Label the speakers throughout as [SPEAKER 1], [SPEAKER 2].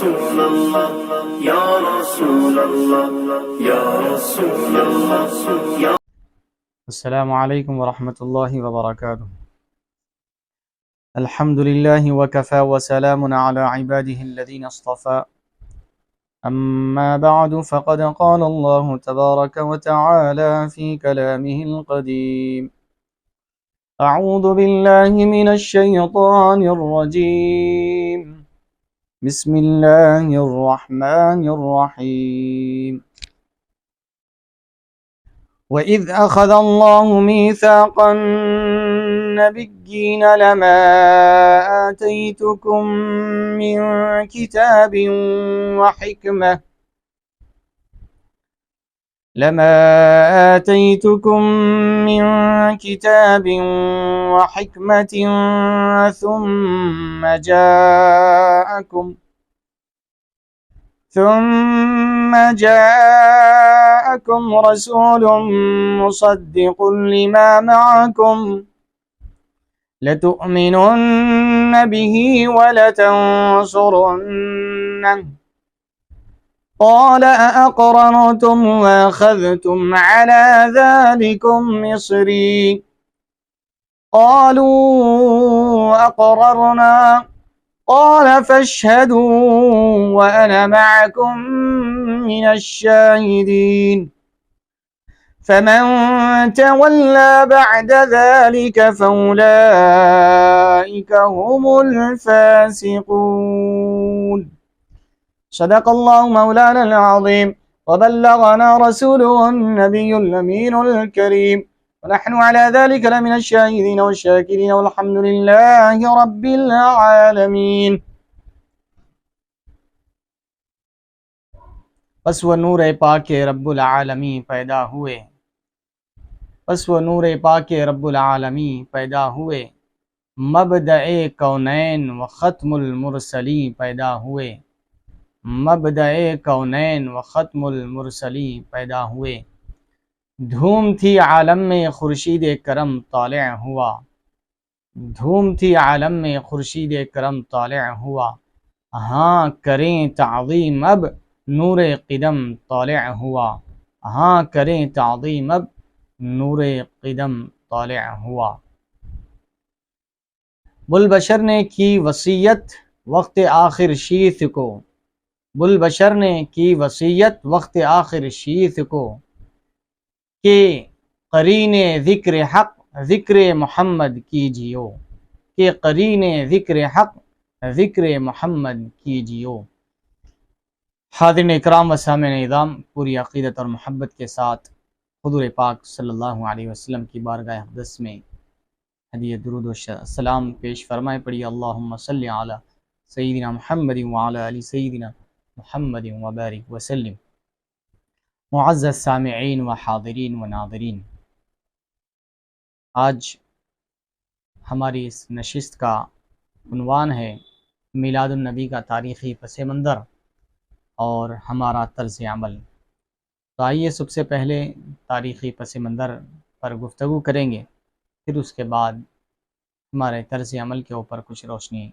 [SPEAKER 1] رسول اللہ یا رسول اللہ یا رسول اللہ یا
[SPEAKER 2] السلام علیکم ورحمۃ اللہ وبرکاتہ۔ الحمد للہ وکفى وسلام علی عباده الذین اصطفى، اما بعد فقد قال اللہ تبارک وتعالی فی کلامہ القدیم، اعوذ باللہ من الشیطان الرجیم، بسم اللہ الرحمن الرحیم۔ وَإِذْ أَخَذَ اللَّهُ مِيثَاقَ النَّبِيِّينَ لَمَا آتَيْتُكُم مِّن كِتَابٍ وَحِكْمَةٍ ثُمَّ جاءكم رسول مصدق لما معكم لتؤمنن به ولتنصرنه قال أأقررتم وأخذتم على ذلكم مصري قالوا أقررنا قال فاشهدوا وأنا معكم من الشاهدين فمن تولى بعد ذلك فأولئك هم الفاسقون۔ صدق الله مولانا العظيم وبلغنا رسوله النبي الأمين الكريم ونحن على ذلك لمن الشاهدين والشاكرين والحمد لله رب العالمين۔ پس وہ نور پاک رب العالمین پیدا ہوئے، پس وہ نور پاک رب العالمین پیدا ہوئے، مبدأ کونین و ختم المرسلین پیدا ہوئے، مبدأ کونین و ختم المرسلین پیدا ہوئے۔ دھوم تھی عالم میں خورشید کرم طالع ہوا، دھوم تھی عالم میں خورشید کرم طالع ہوا، ہاں کریں تعظیم اب نور قدم طالع ہوا، ہاں کریں تعظیم اب نور قدم طالع ہوا۔ بلبشر نے کی وصیت وقت آخر شیث کو، بلبشر نے کی وصیت وقت آخر شیث کو کہ قرین ذکر حق ذکر محمد کیجیو، کہ قرین ذکر حق ذکر محمد کیجیو۔ حاضرین اکرام و سامعین اعظام، پوری عقیدت اور محبت کے ساتھ حضور پاک صلی اللہ علیہ وسلم کی بارگاہ اقدس میں ہدیہ درود و سلام پیش فرمائے پڑھی۔ اللہم صلی علی سیدنا محمد وعلی آل سیدنا محمد وبارک وسلم۔ معزز سامعین و حاضرین و ناظرین، آج ہماری اس نشست کا عنوان ہے میلاد النبی کا تاریخی پس منظر اور ہمارا طرز عمل۔ تو آئیے سب سے پہلے تاریخی پس منظر پر گفتگو کریں گے، پھر اس کے بعد ہمارے طرز عمل کے اوپر کچھ روشنی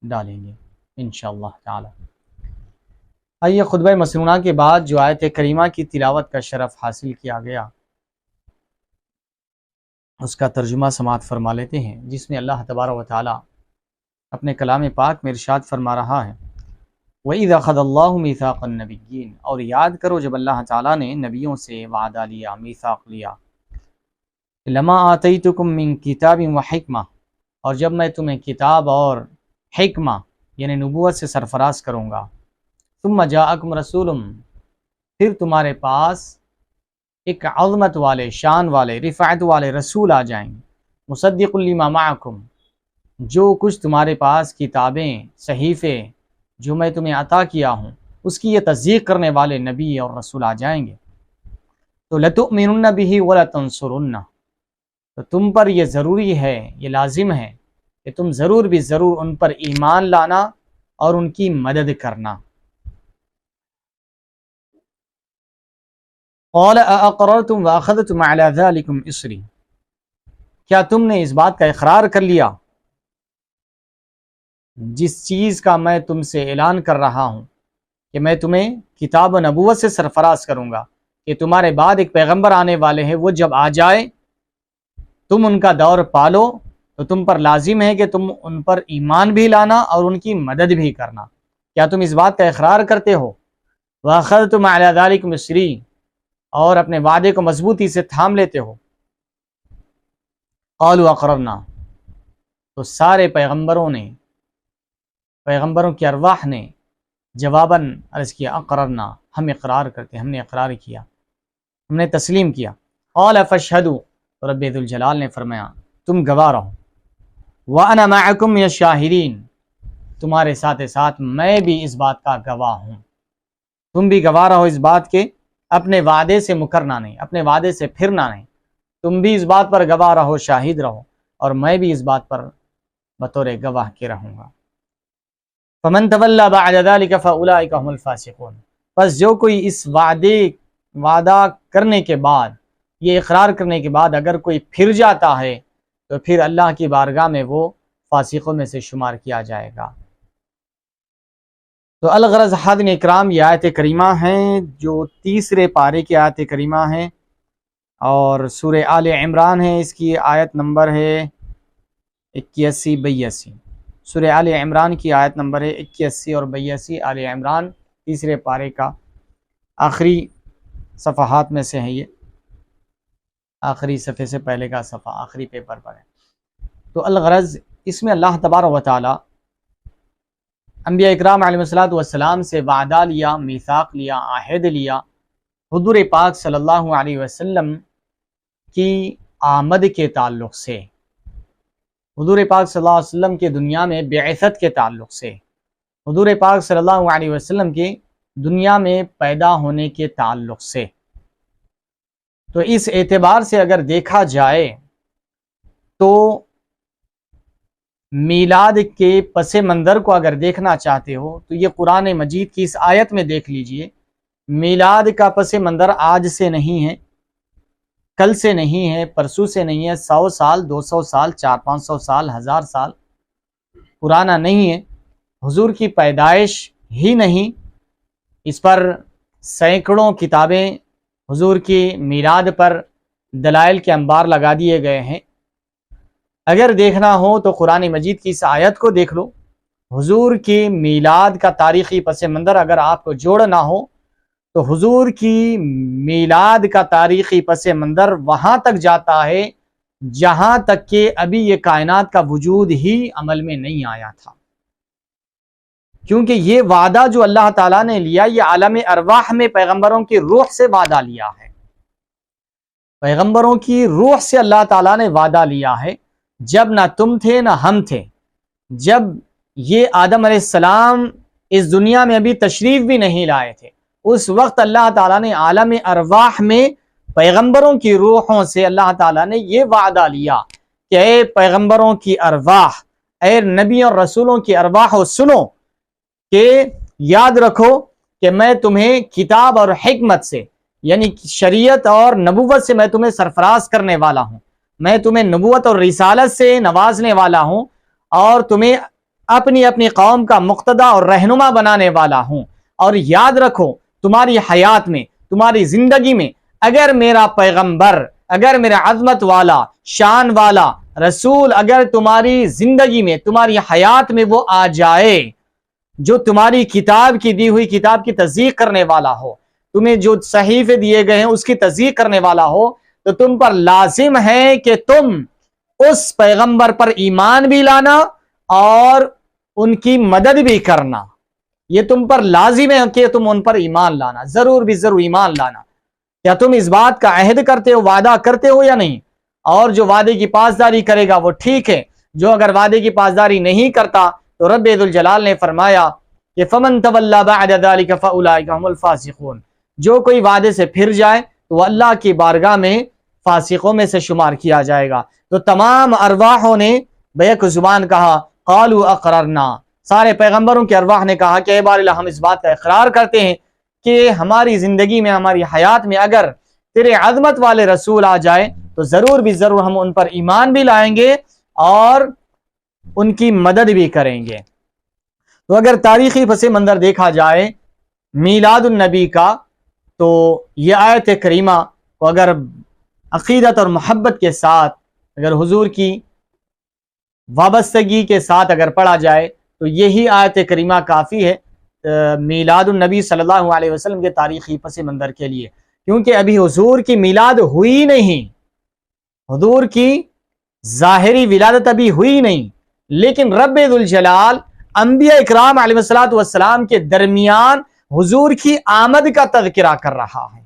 [SPEAKER 2] ڈالیں گے انشاءاللہ تعالی۔ آئیے خطبہ مسنونہ کے بعد جو آیت کریمہ کی تلاوت کا شرف حاصل کیا گیا اس کا ترجمہ سماعت فرما لیتے ہیں، جس میں اللہ تبارک و تعالی اپنے کلام پاک میں ارشاد فرما رہا ہے، وَإِذْ أَخَذَ اللَّهُ مِيثَاقَ النَّبِيِّينَ، اور یاد کرو جب اللہ تعالیٰ نے نبیوں سے وعدہ لیا، میثاق لیا، لَمَا آتَيْتُكُم مِّن كِتَابٍ وَحِكْمَةٍ، اور جب میں تمہیں کتاب اور حکمہ یعنی نبوت سے سرفراز کروں گا، ثُمَّ جَاءَكُمْ رَسُولٌ، پھر تمہارے پاس ایک عظمت والے، شان والے، رفعت والے رسول آ جائیں گے، مصدق لما معکم، جو کچھ تمہارے پاس کتابیں، صحیفے جو میں تمہیں عطا کیا ہوں اس کی یہ تصدیق کرنے والے نبی اور رسول آ جائیں گے۔ تو لتؤمنن به ولتنصرنہ، تو تم پر یہ ضروری ہے، یہ لازم ہے کہ تم ضرور بھی ضرور ان پر ایمان لانا اور ان کی مدد کرنا۔ قال اقررتم واخذتم على ذلكم اصری، کیا تم نے اس بات کا اقرار کر لیا جس چیز کا میں تم سے اعلان کر رہا ہوں کہ میں تمہیں کتاب و نبوت سے سرفراز کروں گا کہ تمہارے بعد ایک پیغمبر آنے والے ہیں، وہ جب آ جائے تم ان کا دور پالو تو تم پر لازم ہے کہ تم ان پر ایمان بھی لانا اور ان کی مدد بھی کرنا۔ کیا تم اس بات کا اقرار کرتے ہو؟ وَأَخَذْتُمْ عَلَىٰ ذَلِكُمْ إِصْرِي، اور اپنے وعدے کو مضبوطی سے تھام لیتے ہو۔ قَالُوا أَقْرَرْنَا، تو سارے پیغمبروں کی ارواح نے جواباً عرض کیا اقررنا، ہم اقرار کرتے، ہم نے اقرار کیا، ہم نے تسلیم کیا۔ قال فاشهدوا، تو رب ذوالجلال نے فرمایا تم گواہ رہو۔ وانا معکم من الشاہدین، تمہارے ساتھ میں بھی اس بات کا گواہ ہوں، تم بھی گواہ رہو اس بات کے، اپنے وعدے سے مکرنا نہیں، اپنے وعدے سے پھرنا نہیں، تم بھی اس بات پر گواہ رہو، شاہد رہو، اور میں بھی اس بات پر بطور گواہ کے رہوں گا۔ فمن تولى بعد ذلك فاولئك هم الفاسقون، پس جو کوئی اس وعدہ کرنے کے بعد، یہ اقرار کرنے کے بعد اگر کوئی پھر جاتا ہے تو پھر اللہ کی بارگاہ میں وہ فاسقوں میں سے شمار کیا جائے گا۔ تو الغرض حاضرین اکرام، یہ آیت کریمہ ہیں جو تیسرے پارے کی آیت کریمہ ہیں، اور سورہ آل عمران ہے، اس کی آیت نمبر ہے 81-82۔ سورہ آل عمران کی آیت نمبر ہے 81 اور 82۔ آل عمران تیسرے پارے کا آخری صفحات میں سے ہے، یہ آخری صفحے سے پہلے کا صفحہ آخری پیپر پر ہے۔ تو الغرض اس میں اللہ تبارک و تعالی انبیاء اکرام علیہ الصلوۃ والسلام سے وعدہ لیا، میثاق لیا، عہد لیا، حضور پاک صلی اللہ علیہ وسلم کی آمد کے تعلق سے، حضور پاک صلی اللہ علیہ وسلم کے دنیا میں بعثت کے تعلق سے، حضور پاک صلی اللہ علیہ وسلم کے دنیا میں پیدا ہونے کے تعلق سے۔ تو اس اعتبار سے اگر دیکھا جائے تو میلاد کے پس منظر کو اگر دیکھنا چاہتے ہو تو یہ قرآن مجید کی اس آیت میں دیکھ لیجئے۔ میلاد کا پس منظر آج سے نہیں ہے، کل سے نہیں ہے، پرسوں سے نہیں ہے، 100 سال، 200 سال، 400-500 سال، 1000 سال پرانا نہیں ہے۔ حضور کی پیدائش ہی نہیں، اس پر سینکڑوں کتابیں حضور کی میلاد پر دلائل کے انبار لگا دیے گئے ہیں۔ اگر دیکھنا ہو تو قرآن مجید کی اس آیت کو دیکھ لو۔ حضور کی میلاد کا تاریخی پس منظر اگر آپ کو جوڑنا ہو تو حضور کی میلاد کا تاریخی پس منظر وہاں تک جاتا ہے جہاں تک کہ ابھی یہ کائنات کا وجود ہی عمل میں نہیں آیا تھا، کیونکہ یہ وعدہ جو اللہ تعالیٰ نے لیا یہ عالم ارواح میں پیغمبروں کی روح سے وعدہ لیا ہے، پیغمبروں کی روح سے اللہ تعالیٰ نے وعدہ لیا ہے، جب نہ تم تھے نہ ہم تھے، جب یہ آدم علیہ السلام اس دنیا میں ابھی تشریف بھی نہیں لائے تھے، اس وقت اللہ تعالیٰ نے عالم ارواح میں پیغمبروں کی روحوں سے اللہ تعالیٰ نے یہ وعدہ لیا کہ اے پیغمبروں کی ارواح، اے نبی اور رسولوں کی ارواح سنو کہ یاد رکھو کہ میں تمہیں کتاب اور حکمت سے، یعنی شریعت اور نبوت سے میں تمہیں سرفراز کرنے والا ہوں، میں تمہیں نبوت اور رسالت سے نوازنے والا ہوں، اور تمہیں اپنی اپنی قوم کا مقتدی اور رہنما بنانے والا ہوں۔ اور یاد رکھو تمہاری حیات میں، تمہاری زندگی میں اگر میرا پیغمبر، اگر میرا عظمت والا، شان والا رسول اگر تمہاری زندگی میں، تمہاری حیات میں وہ آ جائے جو تمہاری کتاب کی دی ہوئی کتاب کی تصدیق کرنے والا ہو، تمہیں جو صحیفے دیے گئے ہیں اس کی تصدیق کرنے والا ہو، تو تم پر لازم ہے کہ تم اس پیغمبر پر ایمان بھی لانا اور ان کی مدد بھی کرنا۔ یہ تم پر لازم ہے کہ تم ان پر ایمان لانا، ضرور بھی ضرور ایمان لانا۔ کیا تم اس بات کا عہد کرتے ہو، وعدہ کرتے ہو یا نہیں؟ اور جو وعدے کی پاسداری کرے گا وہ ٹھیک ہے، جو اگر وعدے کی پاسداری نہیں کرتا تو رب ذوالجلال نے فرمایا کہ فمن تولی بعد ذلک فاولئک هم الفاسقون، جو کوئی وعدے سے پھر جائے تو وہ اللہ کی بارگاہ میں فاسقوں میں سے شمار کیا جائے گا۔ تو تمام ارواحوں نے بیک زبان کہا قالوا اقررنا، سارے پیغمبروں کے ارواح نے کہا کہ اے بار اللہ ہم اس بات کا اقرار کرتے ہیں کہ ہماری زندگی میں، ہماری حیات میں اگر تیرے عظمت والے رسول آ جائے تو ضرور بھی ضرور ہم ان پر ایمان بھی لائیں گے اور ان کی مدد بھی کریں گے۔ تو اگر تاریخی پس منظر دیکھا جائے میلاد النبی کا، تو یہ آیت کریمہ کو اگر عقیدت اور محبت کے ساتھ، اگر حضور کی وابستگی کے ساتھ اگر پڑھا جائے تو یہی آیت کریمہ کافی ہے میلاد النبی صلی اللہ علیہ وسلم کے تاریخی پس منظر کے لیے، کیونکہ ابھی حضور کی میلاد ہوئی نہیں، حضور کی ظاہری ولادت ابھی ہوئی نہیں، لیکن رب ذوالجلال انبیاء اکرام علیہ الصلوۃ والسلام کے درمیان حضور کی آمد کا تذکرہ کر رہا ہے۔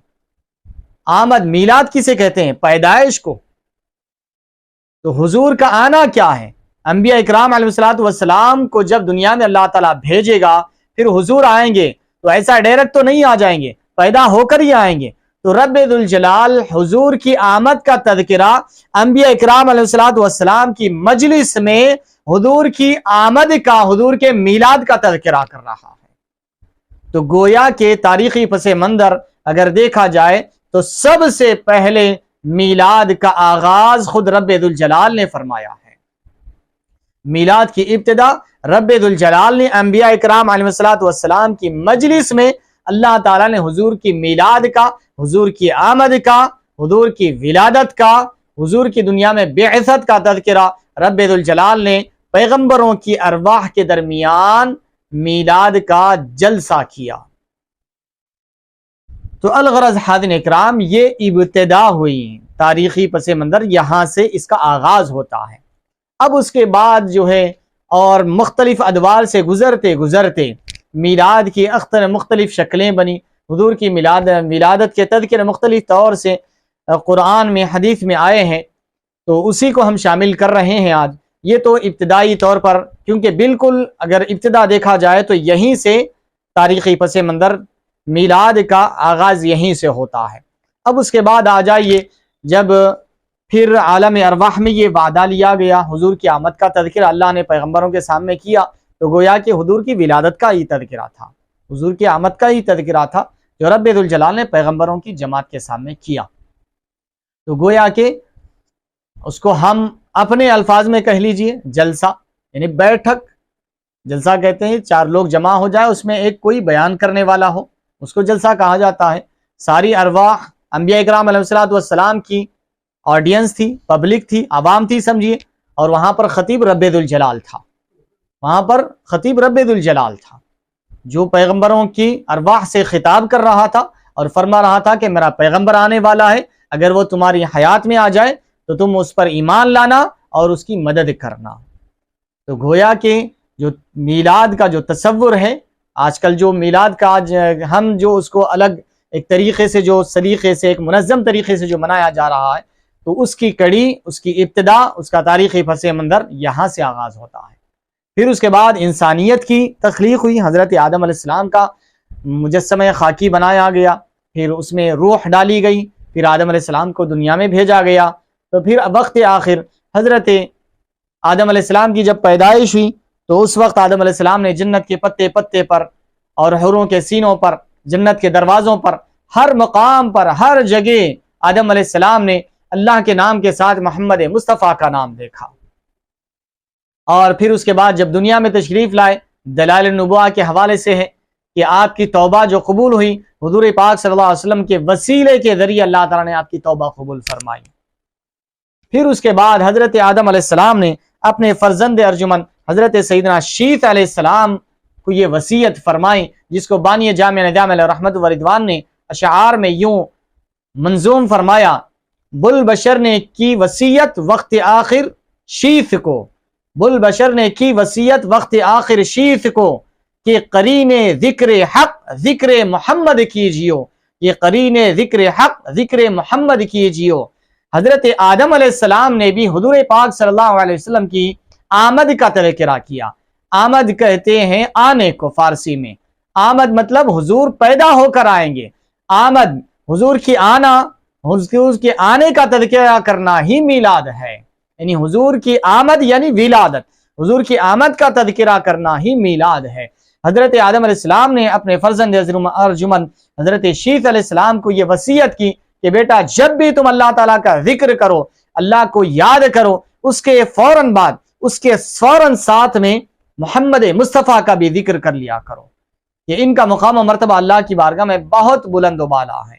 [SPEAKER 2] آمد، میلاد کسے کہتے ہیں؟ پیدائش کو۔ تو حضور کا آنا کیا ہے؟ انبیاء اکرام علیہ الصلوۃ والسلام کو جب دنیا میں اللہ تعالیٰ بھیجے گا پھر حضور آئیں گے، تو ایسا ڈائریکٹ تو نہیں آ جائیں گے، پیدا ہو کر ہی آئیں گے۔ تو رب ذوالجلال حضور کی آمد کا تذکرہ انبیاء اکرام علیہ الصلوۃ والسلام کی مجلس میں حضور کی آمد کا، حضور کے میلاد کا تذکرہ کر رہا ہے۔ تو گویا کہ تاریخی پس منظر اگر دیکھا جائے تو سب سے پہلے میلاد کا آغاز خود رب ذوالجلال نے فرمایا ہے۔ میلاد کی ابتدا رب ذوالجلال نے انبیاء اکرام علیہ الصلوۃ والسلام کی مجلس میں اللہ تعالیٰ نے حضور کی میلاد کا، حضور کی آمد کا، حضور کی ولادت کا، حضور کی دنیا میں بعثت کا تذکرہ رب ذوالجلال نے پیغمبروں کی ارواح کے درمیان میلاد کا جلسہ کیا۔ تو الغرض حاضرین اکرام، یہ ابتدا ہوئی تاریخی پس منظر، یہاں سے اس کا آغاز ہوتا ہے۔ اب اس کے بعد جو ہے اور مختلف ادوار سے گزرتے گزرتے میلاد کی اختر مختلف شکلیں بنی، حضور کی ولادت کے تذکرے مختلف طور سے قرآن میں، حدیث میں آئے ہیں، تو اسی کو ہم شامل کر رہے ہیں آج۔ یہ تو ابتدائی طور پر، کیونکہ بالکل اگر ابتدا دیکھا جائے تو یہیں سے تاریخی پس منظر میلاد کا آغاز یہیں سے ہوتا ہے۔ اب اس کے بعد آ جائیے، جب پھر عالم ارواح میں یہ وعدہ لیا گیا، حضور کی آمد کا تذکرہ اللہ نے پیغمبروں کے سامنے کیا، تو گویا کہ حضور کی ولادت کا ہی تذکرہ تھا، حضور کی آمد کا ہی تذکرہ تھا جو رب ذوالجلال نے پیغمبروں کی جماعت کے سامنے کیا۔ تو گویا کہ اس کو ہم اپنے الفاظ میں کہہ لیجئے جلسہ، یعنی بیٹھک، جلسہ کہتے ہیں چار لوگ جمع ہو جائے، اس میں ایک کوئی بیان کرنے والا ہو، اس کو جلسہ کہا جاتا ہے۔ ساری ارواح انبیاء اکرام علیہ الصلوۃ والسلام کی آڈینس تھی، پبلک تھی، عوام تھی سمجھیے، اور وہاں پر خطیب رب ذوالجلال تھا، وہاں پر خطیب رب ذوالجلال تھا جو پیغمبروں کی ارواح سے خطاب کر رہا تھا اور فرما رہا تھا کہ میرا پیغمبر آنے والا ہے، اگر وہ تمہاری حیات میں آ جائے تو تم اس پر ایمان لانا اور اس کی مدد کرنا۔ تو گویا کہ جو میلاد کا جو تصور ہے، آج کل جو میلاد کا آج ہم جو اس کو الگ ایک طریقے سے، جو سلیقے سے، ایک منظم طریقے سے جو منایا جا رہا ہے، تو اس کی کڑی، اس کی ابتدا، اس کا تاریخی پس منظر یہاں سے آغاز ہوتا ہے۔ پھر اس کے بعد انسانیت کی تخلیق ہوئی، حضرت آدم علیہ السلام کا مجسمہ خاکی بنایا گیا، پھر اس میں روح ڈالی گئی، پھر آدم علیہ السلام کو دنیا میں بھیجا گیا۔ تو پھر وقت آخر حضرت آدم علیہ السلام کی جب پیدائش ہوئی تو اس وقت آدم علیہ السلام نے جنت کے پتے پتے پر اور حوروں کے سینوں پر، جنت کے دروازوں پر، ہر مقام پر، ہر جگہ آدم علیہ السلام نے اللہ کے نام کے ساتھ محمد مصطفیٰ کا نام دیکھا۔ اور پھر اس کے بعد جب دنیا میں تشریف لائے، دلائل النبوہ کے حوالے سے ہے کہ آپ کی توبہ جو قبول ہوئی، حضور پاک صلی اللہ علیہ وسلم کے وسیلے کے ذریعے اللہ تعالیٰ نے آپ کی توبہ قبول فرمائی۔ پھر اس کے بعد حضرت آدم علیہ السلام نے اپنے فرزند ارجمن حضرت سیدنا شیث علیہ السلام کو یہ وصیت فرمائی، جس کو بانی جامع نظام علیہ رحمت و رضوان نے اشعار میں یوں منظوم فرمایا: بل بشر نے کی وصیت وقت آخر شیث کو، بل بشر نے کی وصیت وقت آخر شیث کو، کہ قرین ذکر حق ذکر محمد کیجیو، یہ قرین ذکر حق ذکر محمد کیجیو۔ حضرت آدم علیہ السلام نے بھی حضور پاک صلی اللہ علیہ وسلم کی آمد کا تذکرہ کیا۔ آمد کہتے ہیں آنے کو، فارسی میں آمد مطلب حضور پیدا ہو کر آئیں گے، آمد حضور کی آنا، حضور کے آنے کا تذکرہ کرنا ہی میلاد ہے، یعنی حضور کی آمد یعنی ولادت، حضور کی آمد کا تذکرہ کرنا ہی میلاد ہے۔ حضرت آدم علیہ السلام نے اپنے فرزند ارجمن حضرت شیث علیہ السلام کو یہ وصیت کی کہ بیٹا جب بھی تم اللہ تعالیٰ کا ذکر کرو، اللہ کو یاد کرو، اس کے فوراً بعد، اس کے فوراً ساتھ میں محمد مصطفیٰ کا بھی ذکر کر لیا کرو کہ ان کا مقام و مرتبہ اللہ کی بارگاہ میں بہت بلند و بالا ہے۔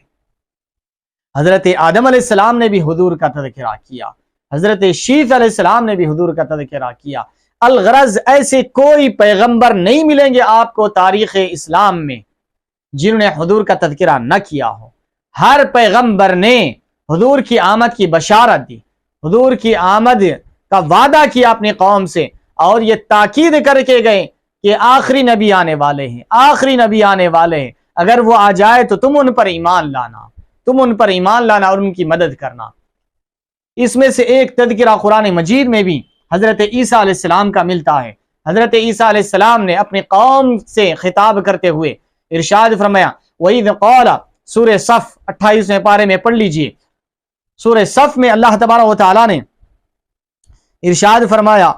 [SPEAKER 2] حضرت آدم علیہ السلام نے بھی حضور کا تذکرہ کیا، حضرت شیث علیہ السلام نے بھی حضور کا تذکرہ کیا۔ الغرض ایسے کوئی پیغمبر نہیں ملیں گے آپ کو تاریخ اسلام میں جنہوں نے حضور کا تذکرہ نہ کیا ہو۔ ہر پیغمبر نے حضور کی آمد کی بشارت دی، حضور کی آمد کا وعدہ کیا اپنی قوم سے، اور یہ تاکید کر کے گئے کہ آخری نبی آنے والے ہیں، آخری نبی آنے والے ہیں، اگر وہ آ جائے تو تم ان پر ایمان لانا، تم ان پر ایمان لانا اور ان کی مدد کرنا۔ اس میں سے ایک تذکرہ قرآن مجید میں بھی حضرت عیسیٰ علیہ السلام کا ملتا ہے۔ حضرت عیسیٰ علیہ السلام نے اپنی قوم سے خطاب کرتے ہوئے ارشاد فرمایا، وَإِذْ قَالَ، سورہ صف 28ویں پارے میں پڑھ لیجئے۔ سورہ صف میں اللہ تبارک و تعالیٰ نے ارشاد فرمایا،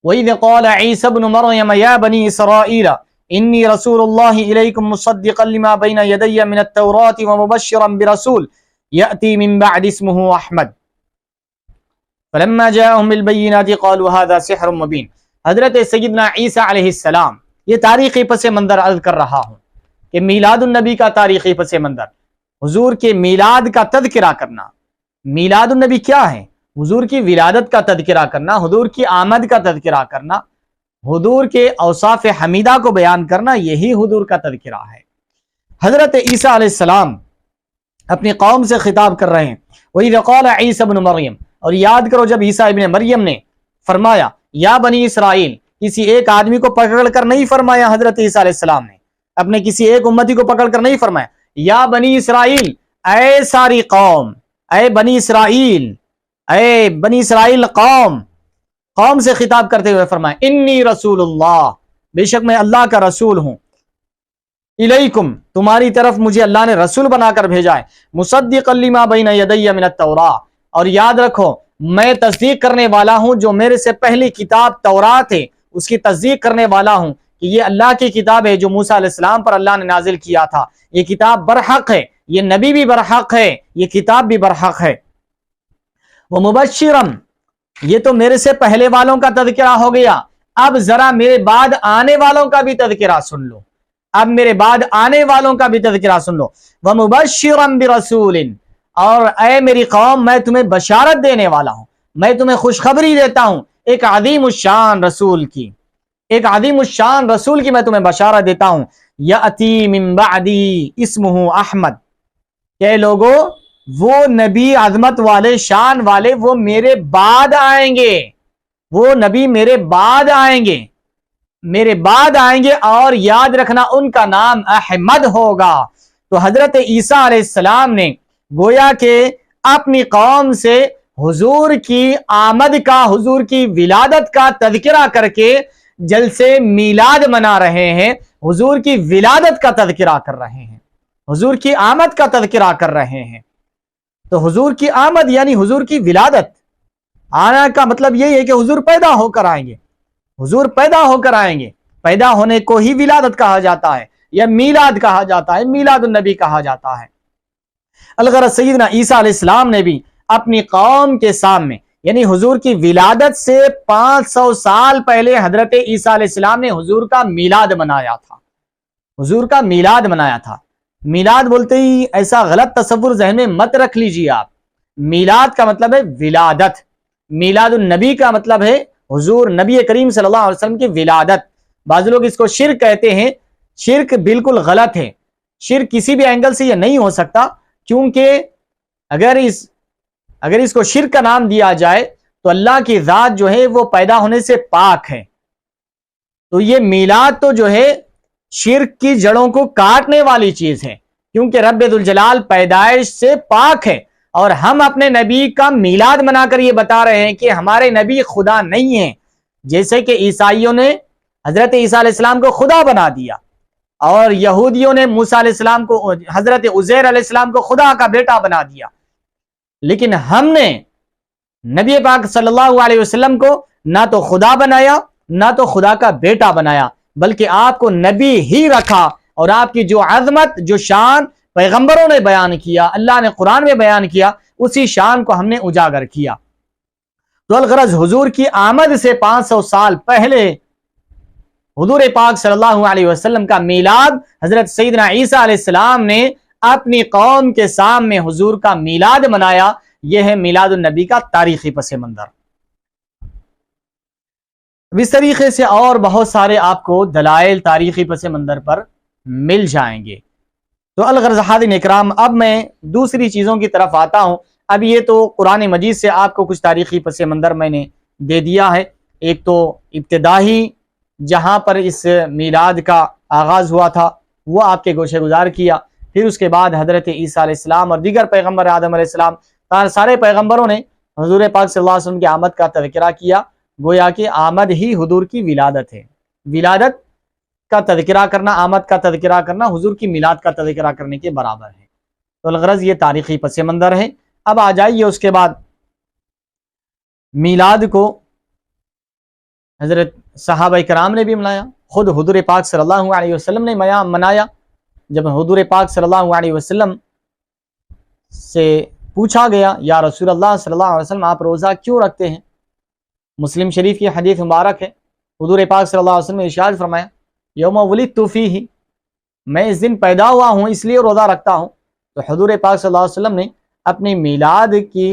[SPEAKER 2] وَإِذْ قَالَ عِيسَى ابْنُ مَرْيَمَ يَا بَنِي إِسْرَائِيلَ إِنِّي رَسُولُ اللَّهِ إِلَيْكُمْ مُصَدِّقًا لِمَا بَيْنَ يَدَيَّ مِنَ التَّوْرَاةِ وَمُبَشِّرًا بِرَسُولٍ يَأْتِي مِن بَعْدِي اسْمُهُ أَحْمَدُ فَلَمَّا جَاءَهُم بِالْبَيِّنَاتِ قَالُوا هَذَا سِحْرٌ مُبِينٌ۔ حضرت سیدنا عیسیٰ علیہ السلام، یہ تاریخی پس منظر عرض کر رہا ہوں کہ میلاد النبی کا تاریخی پس منظر، حضور کے میلاد کا تذکرہ کرنا۔ میلاد النبی کیا ہے؟ حضور کی ولادت کا تذکرہ کرنا، حضور کی آمد کا تذکرہ کرنا، حضور کے اوصاف حمیدہ کو بیان کرنا، یہی حضور کا تذکرہ ہے۔ حضرت عیسیٰ علیہ السلام اپنی قوم سے خطاب کر رہے ہیں، وَإِذْ قَالَ عِيسَى ابْنُ مَرْيَمَ، اور یاد کرو جب عیسیٰ ابن مریم نے فرمایا یا بنی اسرائیل، کسی ایک آدمی کو پکڑ کر نہیں فرمایا حضرت عیسیٰ علیہ السلام نے، اپنے کسی ایک امتی کو پکڑ کر نہیں فرمایا، یا بنی اسرائیل، اے ساری قوم، اے بنی اسرائیل، اے بنی اسرائیل قوم سے خطاب کرتے ہوئے فرمایا، انی رسول اللہ، بے شک میں اللہ کا رسول ہوں، الیکم، تمہاری طرف مجھے اللہ نے رسول بنا کر بھیجا ہے، مصدقا لما بین یدی من التوراۃ، اور یاد رکھو میں تصدیق کرنے والا ہوں جو میرے سے پہلی کتاب تورات ہے اس کی تصدیق کرنے والا ہوں کہ یہ اللہ کی کتاب ہے جو موسیٰ علیہ السلام پر اللہ نے نازل کیا تھا، یہ کتاب برحق ہے، یہ نبی بھی برحق ہے، یہ کتاب بھی برحق ہے۔ ومبشرم، یہ تو میرے سے پہلے والوں کا تذکرہ ہو گیا، اب ذرا میرے بعد آنے والوں کا بھی تذکرہ سن لو، اب میرے بعد آنے والوں کا بھی تذکرہ سن لو۔ ومبشرم برسول، اور اے میری قوم میں تمہیں بشارت دینے والا ہوں، میں تمہیں خوشخبری دیتا ہوں ایک عظیم الشان رسول کی، ایک عظیم الشان رسول کی میں تمہیں بشارت دیتا ہوں، یأتی من بعدی اسمہ احمد، کہ لوگو وہ نبی عظمت والے شان والے وہ میرے بعد آئیں گے، وہ نبی میرے بعد آئیں گے، میرے بعد آئیں گے، اور یاد رکھنا ان کا نام احمد ہوگا۔ تو حضرت عیسیٰ علیہ السلام نے گویا کہ اپنی قوم سے حضور کی آمد کا، حضور کی ولادت کا تذکرہ کر کے جلسے میلاد منا رہے ہیں، حضور کی ولادت کا تذکرہ کر رہے ہیں، حضور کی آمد کا تذکرہ کر رہے ہیں۔ تو حضور کی آمد یعنی حضور کی ولادت، آنا کا مطلب یہی ہے کہ حضور پیدا ہو کر آئیں گے، حضور پیدا ہو کر آئیں گے، پیدا ہونے کو ہی ولادت کہا جاتا ہے یا میلاد کہا جاتا ہے، میلاد النبی کہا جاتا ہے۔ الغرض سیدنا عیسیٰ علیہ السلام نے بھی اپنی قوم کے سامنے یعنی حضور کی ولادت سے 500 سال پہلے حضرت عیسیٰ علیہ السلام نے حضور کا میلاد منایا تھا، حضور کا میلاد منایا تھا۔ میلاد بولتے ہی ایسا غلط تصور ذہن میں مت رکھ لیجیے آپ، میلاد کا مطلب ہے ولادت، میلاد النبی کا مطلب ہے حضور نبی کریم صلی اللہ علیہ وسلم کی ولادت۔ بعض لوگ اس کو شرک کہتے ہیں، شرک بالکل غلط ہے، شرک کسی بھی اینگل سے یہ نہیں ہو سکتا، کیونکہ اگر اس کو شرک کا نام دیا جائے تو اللہ کی ذات جو ہے وہ پیدا ہونے سے پاک ہے، تو یہ میلاد تو جو ہے شرک کی جڑوں کو کاٹنے والی چیز ہے، کیونکہ رب ذوالجلال پیدائش سے پاک ہے، اور ہم اپنے نبی کا میلاد منا کر یہ بتا رہے ہیں کہ ہمارے نبی خدا نہیں ہیں، جیسے کہ عیسائیوں نے حضرت عیسیٰ علیہ السلام کو خدا بنا دیا، اور یہودیوں نے موسیٰ علیہ السلام کو، حضرت عزیر علیہ السلام کو خدا کا بیٹا بنا دیا۔ لیکن ہم نے نبی پاک صلی اللہ علیہ وسلم کو نہ تو خدا بنایا نہ تو خدا کا بیٹا بنایا، بلکہ آپ کو نبی ہی رکھا، اور آپ کی جو عظمت، جو شان پیغمبروں نے بیان کیا، اللہ نے قرآن میں بیان کیا، اسی شان کو ہم نے اجاگر کیا۔ تو الغرض حضور کی آمد سے 500 سال پہلے حضور پاک صلی اللہ علیہ وسلم کا میلاد حضرت سیدنا عیسیٰ علیہ السلام نے اپنی قوم کے سامنے حضور کا میلاد منایا. یہ ہے میلاد النبی کا تاریخی پس منظر. اس طریقے سے اور بہت سارے آپ کو دلائل تاریخی پس منظر پر مل جائیں گے. تو الغرض حاضرین اکرام، اب میں دوسری چیزوں کی طرف آتا ہوں. اب یہ تو قرآن مجید سے آپ کو کچھ تاریخی پس منظر میں نے دے دیا ہے. ایک تو ابتدائی جہاں پر اس میلاد کا آغاز ہوا تھا وہ آپ کے گوشے گزار کیا. پھر اس کے بعد حضرت عیسیٰ علیہ السلام اور دیگر پیغمبر آدم علیہ السلام سارے پیغمبروں نے حضور پاک صلی اللہ علیہ وسلم کی آمد کا تذکرہ کیا. گویا کہ آمد ہی حضور کی ولادت ہے. ولادت کا تذکرہ کرنا، آمد کا تذکرہ کرنا حضور کی میلاد کا تذکرہ کرنے کے برابر ہے. تو الغرض یہ تاریخی پس منظر ہے. اب آ جائیے اس کے بعد میلاد کو حضرت صحابہ کرام نے بھی منایا، خود حضور پاک صلی اللہ علیہ وسلم نے منایا. جب حضور پاک صلی اللہ علیہ وسلم سے پوچھا گیا یا رسول اللہ صلی اللہ علیہ وسلم آپ روزہ کیوں رکھتے ہیں؟ مسلم شریف کی حدیث مبارک ہے. حضور پاک صلی اللہ علیہ وسلم نے ارشاد فرمایا یوم ولدت فیہ، میں اس دن پیدا ہوا ہوں اس لیے روزہ رکھتا ہوں. تو حضور پاک صلی اللہ علیہ وسلم نے اپنی میلاد کی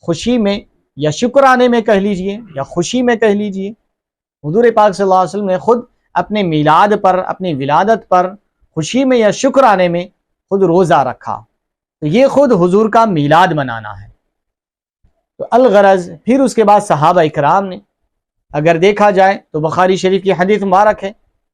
[SPEAKER 2] خوشی میں یا شکرانے میں کہہ لیجئے یا خوشی میں کہہ لیجئے، حضور پاک صلی اللہ علیہ وسلم نے خود اپنے میلاد پر، اپنی ولادت پر خوشی میں یا شکرانے میں خود روزہ رکھا. تو یہ خود حضور کا میلاد منانا ہے. تو الغرض پھر اس کے بعد صحابہ اکرام نے، اگر دیکھا جائے تو بخاری شریف کی حدیث مبارک ہے،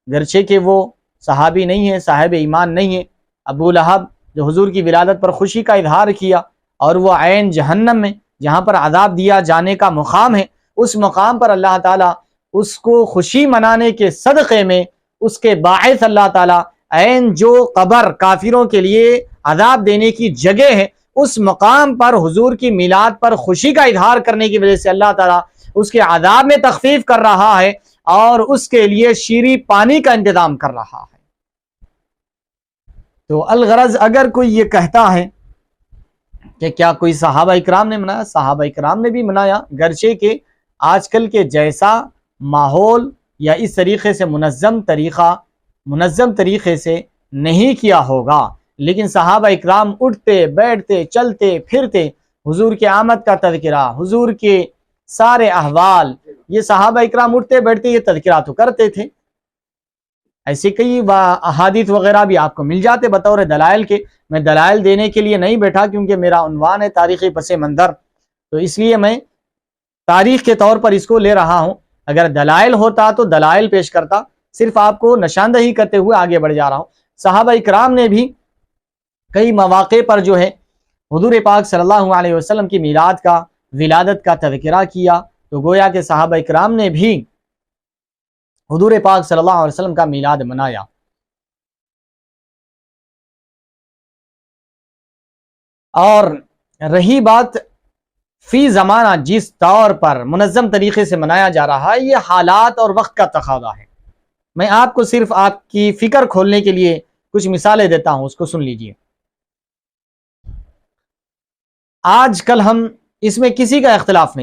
[SPEAKER 2] گرچہ کہ وہ صحابی نہیں ہے، صاحب ایمان نہیں ہے، ابو لہب جو حضور کی ولادت پر خوشی کا اظہار کیا اور وہ عین جہنم میں جہاں پر عذاب دیا جانے کا مقام ہے، اس مقام پر اللہ تعالیٰ اس کو خوشی منانے کے صدقے میں اس کے باعث اللہ تعالیٰ عین جو قبر کافروں کے لیے عذاب دینے کی جگہ ہے اس مقام پر حضور کی میلاد پر خوشی کا اظہار کرنے کی وجہ سے اللہ تعالیٰ اس کے عذاب میں تخفیف کر رہا ہے اور اس کے لیے شیریں پانی کا انتظام کر رہا ہے. تو الغرض اگر کوئی یہ کہتا ہے کہ کیا کوئی صحابہ اکرام نے منایا، صحابہ اکرام نے بھی منایا، گرچہ کہ آج کل کے جیسا ماحول یا اس طریقے سے منظم طریقے سے نہیں کیا ہوگا، لیکن صحابہ اکرام اٹھتے بیٹھتے چلتے پھرتے حضور کی آمد کا تذکرہ، حضور کے سارے احوال، یہ صحابہ اکرام اٹھتے بیٹھتے یہ تذکرہ تو کرتے تھے. ایسے کئی احادیث وغیرہ بھی آپ کو مل جاتے بطور دلائل کے. میں دلائل دینے کے لیے نہیں بیٹھا کیونکہ میرا عنوان ہے تاریخی پس منظر، تو اس لیے میں تاریخ کے طور پر اس کو لے رہا ہوں. اگر دلائل ہوتا تو دلائل پیش کرتا، صرف آپ کو نشاندہی کرتے ہوئے آگے بڑھ جا رہا ہوں. صحابہ اکرام نے بھی کئی مواقع پر جو ہے حضور پاک صلی اللہ علیہ وسلم کی میلاد کا، ولادت کا تذکرہ کیا. تو گویا کہ صحابہ اکرام نے بھی حضور پاک صلی اللہ علیہ وسلم کا میلاد منایا. اور رہی بات فی زمانہ جس طور پر منظم طریقے سے منایا جا رہا ہے، یہ حالات اور وقت کا تقاضا ہے. میں آپ کو صرف آپ کی فکر کھولنے کے لیے کچھ مثالیں دیتا ہوں، اس کو سن لیجئے. آج کل ہم اس میں کسی کا اختلاف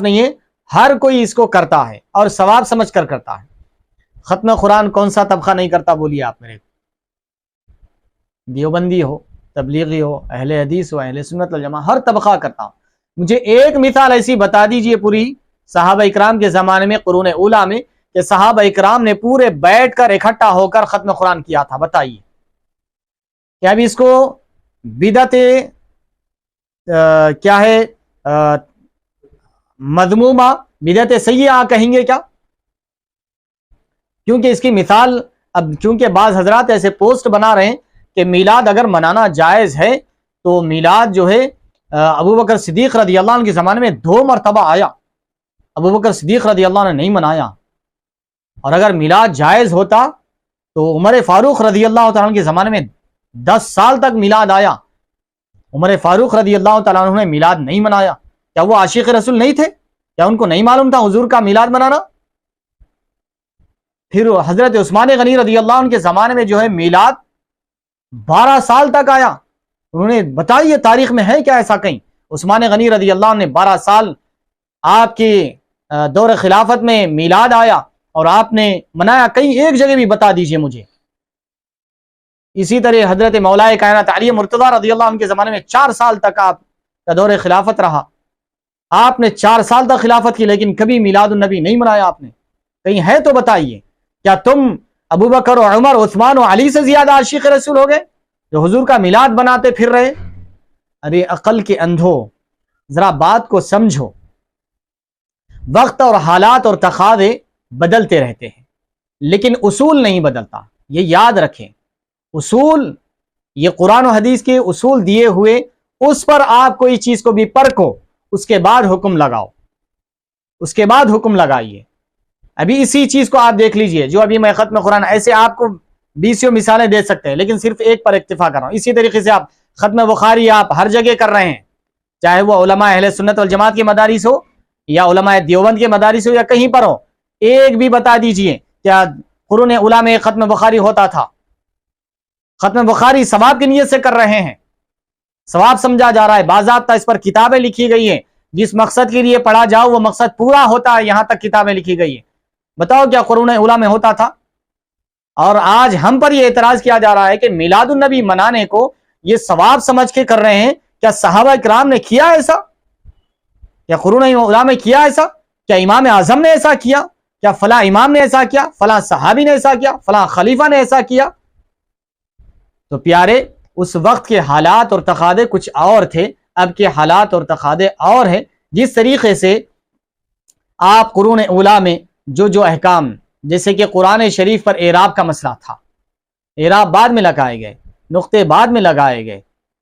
[SPEAKER 2] نہیں ہے، ہر کوئی اس کو کرتا ہے اور ثواب سمجھ کر کرتا ہے. ختم قرآن کون سا طبقہ نہیں کرتا بولیے آپ میرے؟ دیوبندی ہو، تبلیغی ہو، اہل حدیث ہو، اہل سنت والجماعہ، ہر طبقہ کرتا ہوں. مجھے ایک مثال ایسی بتا دیجئے پوری صحابہ اکرام کے زمانے میں، قرون اولیٰ میں، کہ صحابہ اکرام نے پورے بیٹھ کر اکٹھا ہو کر ختم قرآن کیا تھا. بتائیے. کیا ابھی اس کو بدعت کیا ہے مذمومہ، بدعت سیئہ کہیں گے کیا؟ کیونکہ اس کی مثال اب چونکہ بعض حضرات ایسے پوسٹ بنا رہے ہیں کہ میلاد اگر منانا جائز ہے تو میلاد جو ہے ابو بکر صدیق رضی اللہ عنہ کے زمانے میں 2 مرتبہ آیا، ابو بکر صدیق رضی اللہ عنہ نے نہیں منایا. اور اگر میلاد جائز ہوتا تو عمر فاروق رضی اللہ تعالیٰ عنہ کے زمانے میں 10 سال تک میلاد آیا. عمر فاروق رضی اللہ تعالیٰ عنہ نے میلاد نہیں منایا. کیا وہ عاشق رسول نہیں تھے؟ کیا ان کو نہیں معلوم تھا حضور کا میلاد منانا؟ پھر حضرت عثمان غنی رضی اللہ عنہ کے زمانے میں جو ہے میلاد 12 سال تک آیا. انہوں نے بتائیے تاریخ میں ہے کیا ایسا کہیں؟ عثمان غنی رضی اللہ عنہ نے 12 سال آپ کے دور خلافت میں میلاد آیا اور آپ نے منایا، کہیں ایک جگہ بھی بتا دیجئے مجھے۔ اسی طرح حضرت مولا کائنات علی مرتضیٰ رضی اللہ عنہ کے زمانے میں 4 سال تک آپ کا دور خلافت رہا، آپ نے 4 سال تک خلافت کی، لیکن کبھی میلاد النبی نہیں منایا آپ نے، کہیں ہے تو بتائیے۔ کیا تم ابو بکر و عمر عثمان و علی سے زیادہ عاشق رسول ہو گئے جو حضور کا میلاد بناتے پھر رہے؟ ارے عقل کے اندھو، ذرا بات کو سمجھو، وقت اور حالات اور تقاضے بدلتے رہتے ہیں لیکن اصول نہیں بدلتا، یہ یاد رکھیں۔ اصول، یہ قرآن و حدیث کے اصول دیے ہوئے، اس پر آپ کوئی چیز کو بھی پرکھو، اس کے بعد حکم لگاؤ، اس کے بعد حکم لگائیے۔ ابھی اسی چیز کو آپ دیکھ لیجئے، جو ابھی میں ختم قرآن، ایسے آپ کو 20 مثالیں دے سکتے ہیں لیکن صرف ایک پر اکتفا کر رہا ہوں۔ اسی طریقے سے آپ ختم بخاری آپ ہر جگہ کر رہے ہیں، چاہے وہ علماء اہل سنت والجماعت کے مدارس ہو یا علماء دیوبند کے مدارس ہو یا کہیں پر ہو، ایک بھی بتا دیجئے کیا قرون اولیٰ میں ختم بخاری ہوتا تھا؟ ختم بخاری ثواب کی نیت سے کر رہے ہیں، ثواب سمجھا جا رہا ہے، باضابطہ اس پر کتابیں لکھی گئی ہیں، جس مقصد کے لیے پڑھا جاؤ وہ مقصد پورا ہوتا ہے، یہاں تک کتابیں لکھی گئی ہیں۔ بتاؤ کیا قرون اولیٰ میں ہوتا تھا؟ اور آج ہم پر یہ اعتراض کیا جا رہا ہے کہ میلاد النبی منانے کو یہ ثواب سمجھ کے کر رہے ہیں۔ کیا صحابہ کرام نے کیا ایسا؟ کیا قرون اولیٰ میں کیا ایسا؟ کیا امام اعظم نے ایسا کیا؟ کیا فلاں امام نے ایسا کیا؟ فلاں صحابی نے ایسا کیا؟ فلاں خلیفہ نے ایسا کیا؟ تو پیارے، اس وقت کے حالات اور تقاضے کچھ اور تھے، اب کے حالات اور تقاضے اور ہیں۔ جس طریقے سے آپ قرون اولیٰ میں جو احکام، جیسے کہ قرآن شریف پر اعراب کا مسئلہ تھا، اعراب بعد میں لگائے گئے، نقطے بعد میں لگائے گئے،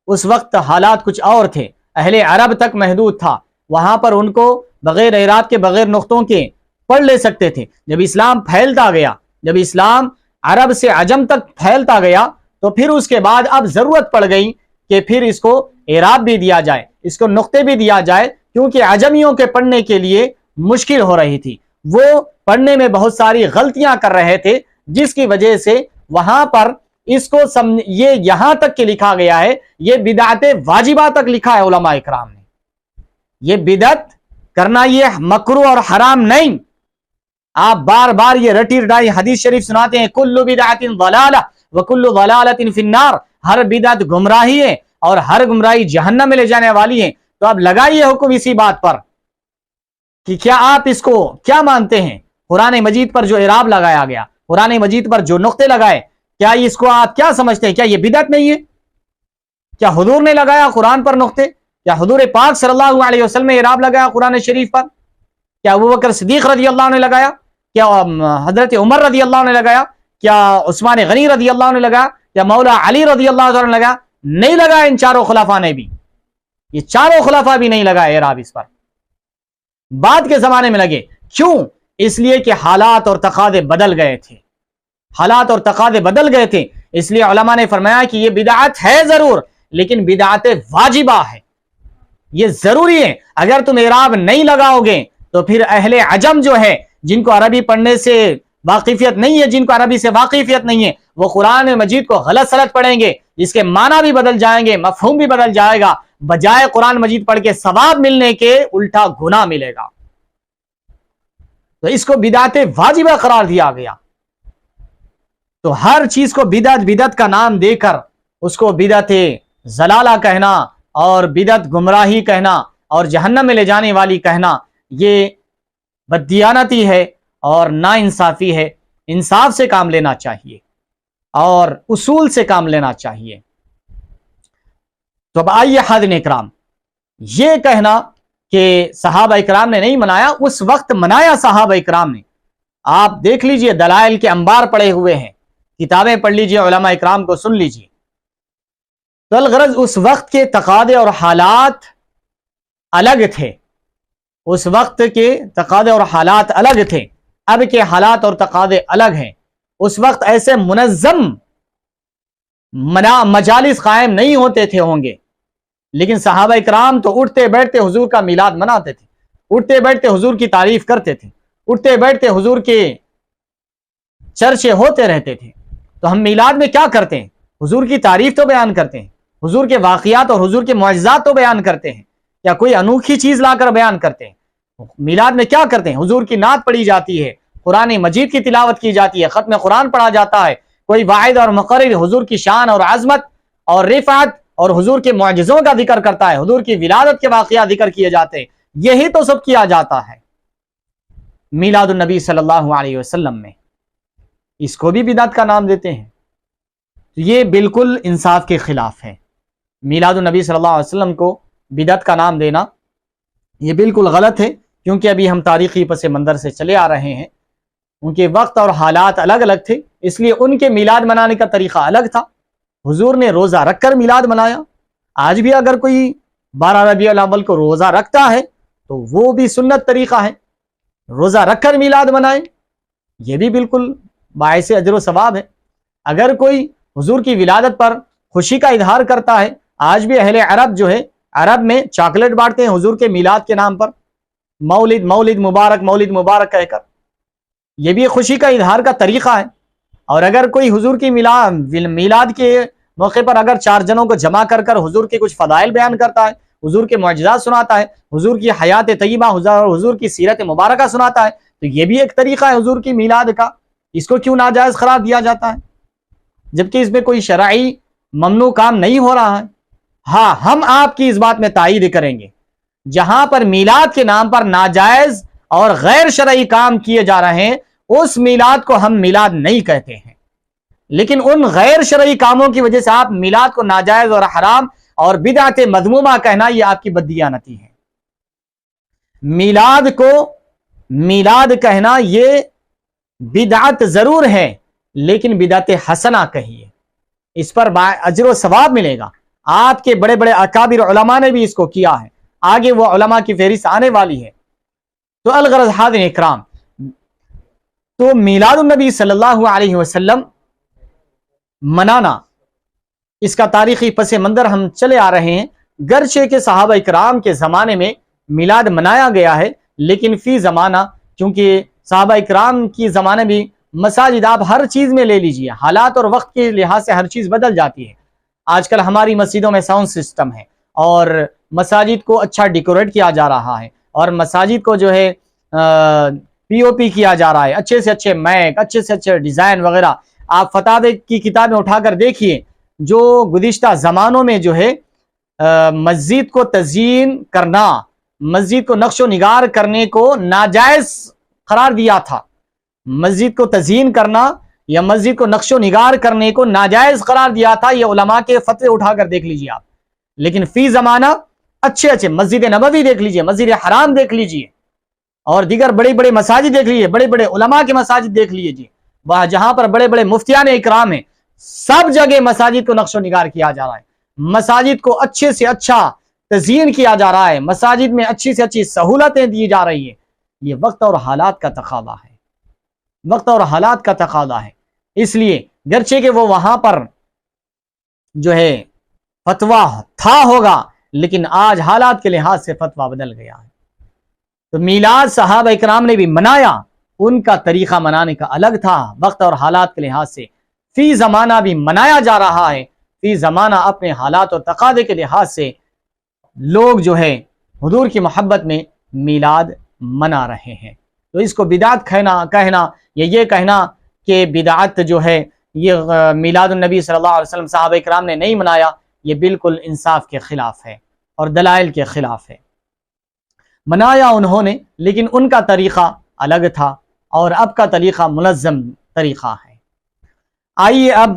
[SPEAKER 2] اس وقت حالات کچھ اور تھے، اہل عرب تک محدود تھا، وہاں پر ان کو بغیر اعراب کے، بغیر نقطوں کے پڑھ لے سکتے تھے۔ جب اسلام پھیلتا گیا، جب اسلام عرب سے عجم تک پھیلتا گیا تو پھر اس کے بعد اب ضرورت پڑ گئی کہ پھر اس کو اعراب بھی دیا جائے، اس کو نقطے بھی دیا جائے، کیونکہ عجمیوں کے پڑھنے کے لیے مشکل ہو رہی تھی، وہ پڑھنے میں بہت ساری غلطیاں کر رہے تھے، جس کی وجہ سے وہاں پر اس کو یہ یہاں تک کہ لکھا گیا ہے، یہ بدعت واجبہ تک لکھا ہے علماء اکرام نے۔ یہ بدعت کرنا یہ مکروہ اور حرام نہیں۔ آپ بار بار یہ رٹی رٹائی حدیث شریف سناتے ہیں، کل بدعت ضلالہ وکل ضلالۃ فی النار، ہر بدعت گمراہی ہے اور ہر گمراہی جہنم میں لے جانے والی ہے۔ تو اب لگائیے حکم اسی بات پر کہ کیا آپ اس کو کیا مانتے ہیں؟ قرآن مجید پر جو اعراب لگایا گیا، قرآن مجید پر جو نقطے لگائے، کیا اس کو آپ کیا سمجھتے ہیں؟ کیا یہ بدعت نہیں ہے؟ کیا حضور نے لگایا قرآن پر نقطے؟ کیا حضور پاک صلی اللہ علیہ وسلم نے اعراب لگایا قرآن شریف پر؟ کیا ابوبکر صدیق رضی اللہ عنہ نے لگایا؟ کیا حضرت عمر رضی اللہ عنہ نے لگایا؟ کیا عثمان غنی رضی اللہ عنہ نے لگایا؟ کیا مولا علی رضی اللہ عنہ نے لگایا؟ نہیں لگایا۔ ان چاروں خلفاء نے بھی، یہ چاروں خلفاء بھی نہیں لگائے اعراب اس پر، بعد کے زمانے میں لگے۔ کیوں؟ اس لیے کہ حالات اور تقاضے بدل گئے تھے، حالات اور تقاضے بدل گئے تھے، اس لیے علماء نے فرمایا کہ یہ بدعت ہے ضرور، لیکن بدعت واجبہ ہے، یہ ضروری ہے۔ اگر تم اعراب نہیں لگاؤ گے تو پھر اہل عجم جو ہے، جن کو عربی پڑھنے سے واقفیت نہیں ہے، جن کو عربی سے واقفیت نہیں ہے، وہ قرآن مجید کو غلط سلط پڑھیں گے، اس کے معنی بھی بدل جائیں گے، مفہوم بھی بدل جائے گا، بجائے قرآن مجید پڑھ کے ثواب ملنے کے الٹا گناہ ملے گا۔ تو اس کو بدعت واجبہ قرار دیا گیا۔ تو ہر چیز کو بدعت بدعت کا نام دے کر اس کو بدعت ضلالہ کہنا اور بدعت گمراہی کہنا اور جہنم میں لے جانے والی کہنا، یہ بددیانتی ہے اور ناانصافی ہے۔ انصاف سے کام لینا چاہیے اور اصول سے کام لینا چاہیے۔ تو اب آئیے حاضرین اکرام، یہ کہنا کہ صحابہ اکرام نے نہیں منایا، اس وقت منایا صحابہ اکرام نے۔ آپ دیکھ لیجئے، دلائل کے انبار پڑے ہوئے ہیں، کتابیں پڑھ لیجئے، علماء اکرام کو سن لیجئے۔ تو الغرض اس وقت کے تقاضے اور حالات الگ تھے، اس وقت کے تقاضے اور حالات الگ تھے، اب کے حالات اور تقاضے الگ ہیں۔ اس وقت ایسے منظم مجالس قائم نہیں ہوتے تھے ہوں گے، لیکن صحابہ اکرام تو اٹھتے بیٹھتے حضور کا میلاد مناتے تھے، اٹھتے بیٹھتے حضور کی تعریف کرتے تھے، اٹھتے بیٹھتے حضور کے چرچے ہوتے رہتے تھے۔ تو ہم میلاد میں کیا کرتے ہیں؟ حضور کی تعریف تو بیان کرتے ہیں، حضور کے واقعات اور حضور کے معجزات تو بیان کرتے ہیں، کیا کوئی انوکھی چیز لا کر بیان کرتے ہیں؟ میلاد میں کیا کرتے ہیں؟ حضور کی نعت پڑھی جاتی ہے، قرآن مجید کی تلاوت کی جاتی ہے، ختم قرآن پڑھا جاتا ہے، کوئی واعظ اور مقرر حضور کی شان اور عظمت اور رفعت اور حضور کے معجزوں کا ذکر کرتا ہے، حضور کی ولادت کے واقعات ذکر کیے جاتے ہیں، یہی تو سب کیا جاتا ہے میلاد النبی صلی اللہ علیہ وسلم میں۔ اس کو بھی بدعت کا نام دیتے ہیں، یہ بالکل انصاف کے خلاف ہے۔ میلاد النبی صلی اللہ علیہ وسلم کو بدعت کا نام دینا یہ بالکل غلط ہے، کیونکہ ابھی ہم تاریخی پس منظر سے چلے آ رہے ہیں، ان کے وقت اور حالات الگ الگ تھے، اس لیے ان کے میلاد منانے کا طریقہ الگ تھا۔ حضور نے روزہ رکھ کر میلاد منایا، آج بھی اگر کوئی 12 ربیع الاول کو روزہ رکھتا ہے تو وہ بھی سنت طریقہ ہے، روزہ رکھ کر میلاد منائیں، یہ بھی بالکل باعث اجر و ثواب ہے۔ اگر کوئی حضور کی ولادت پر خوشی کا اظہار کرتا ہے، آج بھی اہل عرب جو ہے عرب میں چاکلیٹ بانٹتے ہیں حضور کے میلاد کے نام پر، مولد مولد مبارک کہہ کر، یہ بھی خوشی کا اظہار کا طریقہ ہے۔ اور اگر کوئی حضور کی میلاد کے موقع پر اگر 4 جنوں کو جمع کر کر حضور کے کچھ فضائل بیان کرتا ہے، حضور کے معجزات سناتا ہے، حضور کی حیات طیبہ حضور کی سیرت مبارکہ سناتا ہے، تو یہ بھی ایک طریقہ ہے حضور کی میلاد کا، اس کو کیوں ناجائز قرار دیا جاتا ہے جبکہ اس میں کوئی شرعی ممنوع کام نہیں ہو رہا ہے؟ ہاں، ہم آپ کی اس بات میں تائید کریں گے، جہاں پر میلاد کے نام پر ناجائز اور غیر شرعی کام کیے جا رہے ہیں اس میلاد کو ہم میلاد نہیں کہتے ہیں، لیکن ان غیر شرعی کاموں کی وجہ سے آپ میلاد کو ناجائز اور حرام اور بدعت مذمومہ کہنا یہ آپ کی بددیانتی ہے۔ میلاد کو میلاد کہنا یہ بدعت ضرور ہے، لیکن بدعت حسنہ کہیے، اس پر اجر و ثواب ملے گا۔ آپ کے بڑے بڑے اکابر علماء نے بھی اس کو کیا ہے، آگے وہ علماء کی فہرست آنے والی ہے۔ تو الغرض حاضرین اکرام، تو میلاد النبی صلی اللہ علیہ وسلم منانا، اس کا تاریخی پس منظر ہم چلے آ رہے ہیں، گرچہ کہ صحابہ اکرام کے زمانے میں میلاد منایا گیا ہے، لیکن فی زمانہ، چونکہ صحابہ اکرام کی زمانے بھی مساجد آپ ہر چیز میں لے لیجئے، حالات اور وقت کے لحاظ سے ہر چیز بدل جاتی ہے۔ آج کل ہماری مسجدوں میں ساؤنڈ سسٹم ہے، اور مساجد کو اچھا ڈیکوریٹ کیا جا رہا ہے، اور مساجد کو جو ہے پی او پی کیا جا رہا ہے، اچھے سے اچھے میک، اچھے سے اچھے ڈیزائن وغیرہ۔ آپ فتاوی کی کتابیں اٹھا کر دیکھیے، جو گزشتہ زمانوں میں جو ہے مسجد کو تزیین کرنا، مسجد کو نقش و نگار کرنے کو ناجائز قرار دیا تھا، مسجد کو تزیین کرنا یا مسجد کو نقش و نگار کرنے کو ناجائز قرار دیا تھا، یہ علماء کے فتوے اٹھا کر دیکھ لیجئے آپ۔ لیکن فی زمانہ اچھے اچھے مسجد نبوی دیکھ لیجئے، مسجد حرام دیکھ لیجئے، اور دیگر بڑے بڑے مساجد دیکھ لیجئے، بڑے بڑے علماء کے مساجد دیکھ لیجئے، وہاں جہاں پر بڑے بڑے مفتیان اکرام ہیں، سب جگہ مساجد کو نقش و نگار کیا جا رہا ہے، مساجد کو اچھے سے اچھا تزیین کیا جا رہا ہے، مساجد میں اچھی سے اچھی سہولتیں دی جا رہی ہیں۔ یہ وقت اور حالات کا تقاضا ہے، وقت اور حالات کا تقاضا ہے۔ اس لیے گرچہ کہ وہ وہاں پر جو ہے فتویٰ تھا ہوگا، لیکن آج حالات کے لحاظ سے فتویٰ بدل گیا ہے۔ تو میلاد صحابہ اکرام نے بھی منایا، ان کا طریقہ منانے کا الگ تھا، وقت اور حالات کے لحاظ سے فی زمانہ بھی منایا جا رہا ہے، فی زمانہ اپنے حالات اور تقاضے کے لحاظ سے لوگ جو ہے حضور کی محبت میں میلاد منا رہے ہیں۔ تو اس کو بدعت کہنا یا یہ کہنا کہ بدعت جو ہے یہ میلاد النبی صلی اللہ علیہ وسلم صحابہ اکرام نے نہیں منایا، یہ بالکل انصاف کے خلاف ہے اور دلائل کے خلاف ہے۔ منایا انہوں نے، لیکن ان کا طریقہ الگ تھا، اور اب کا طریقہ منظم طریقہ ہے۔ آئیے اب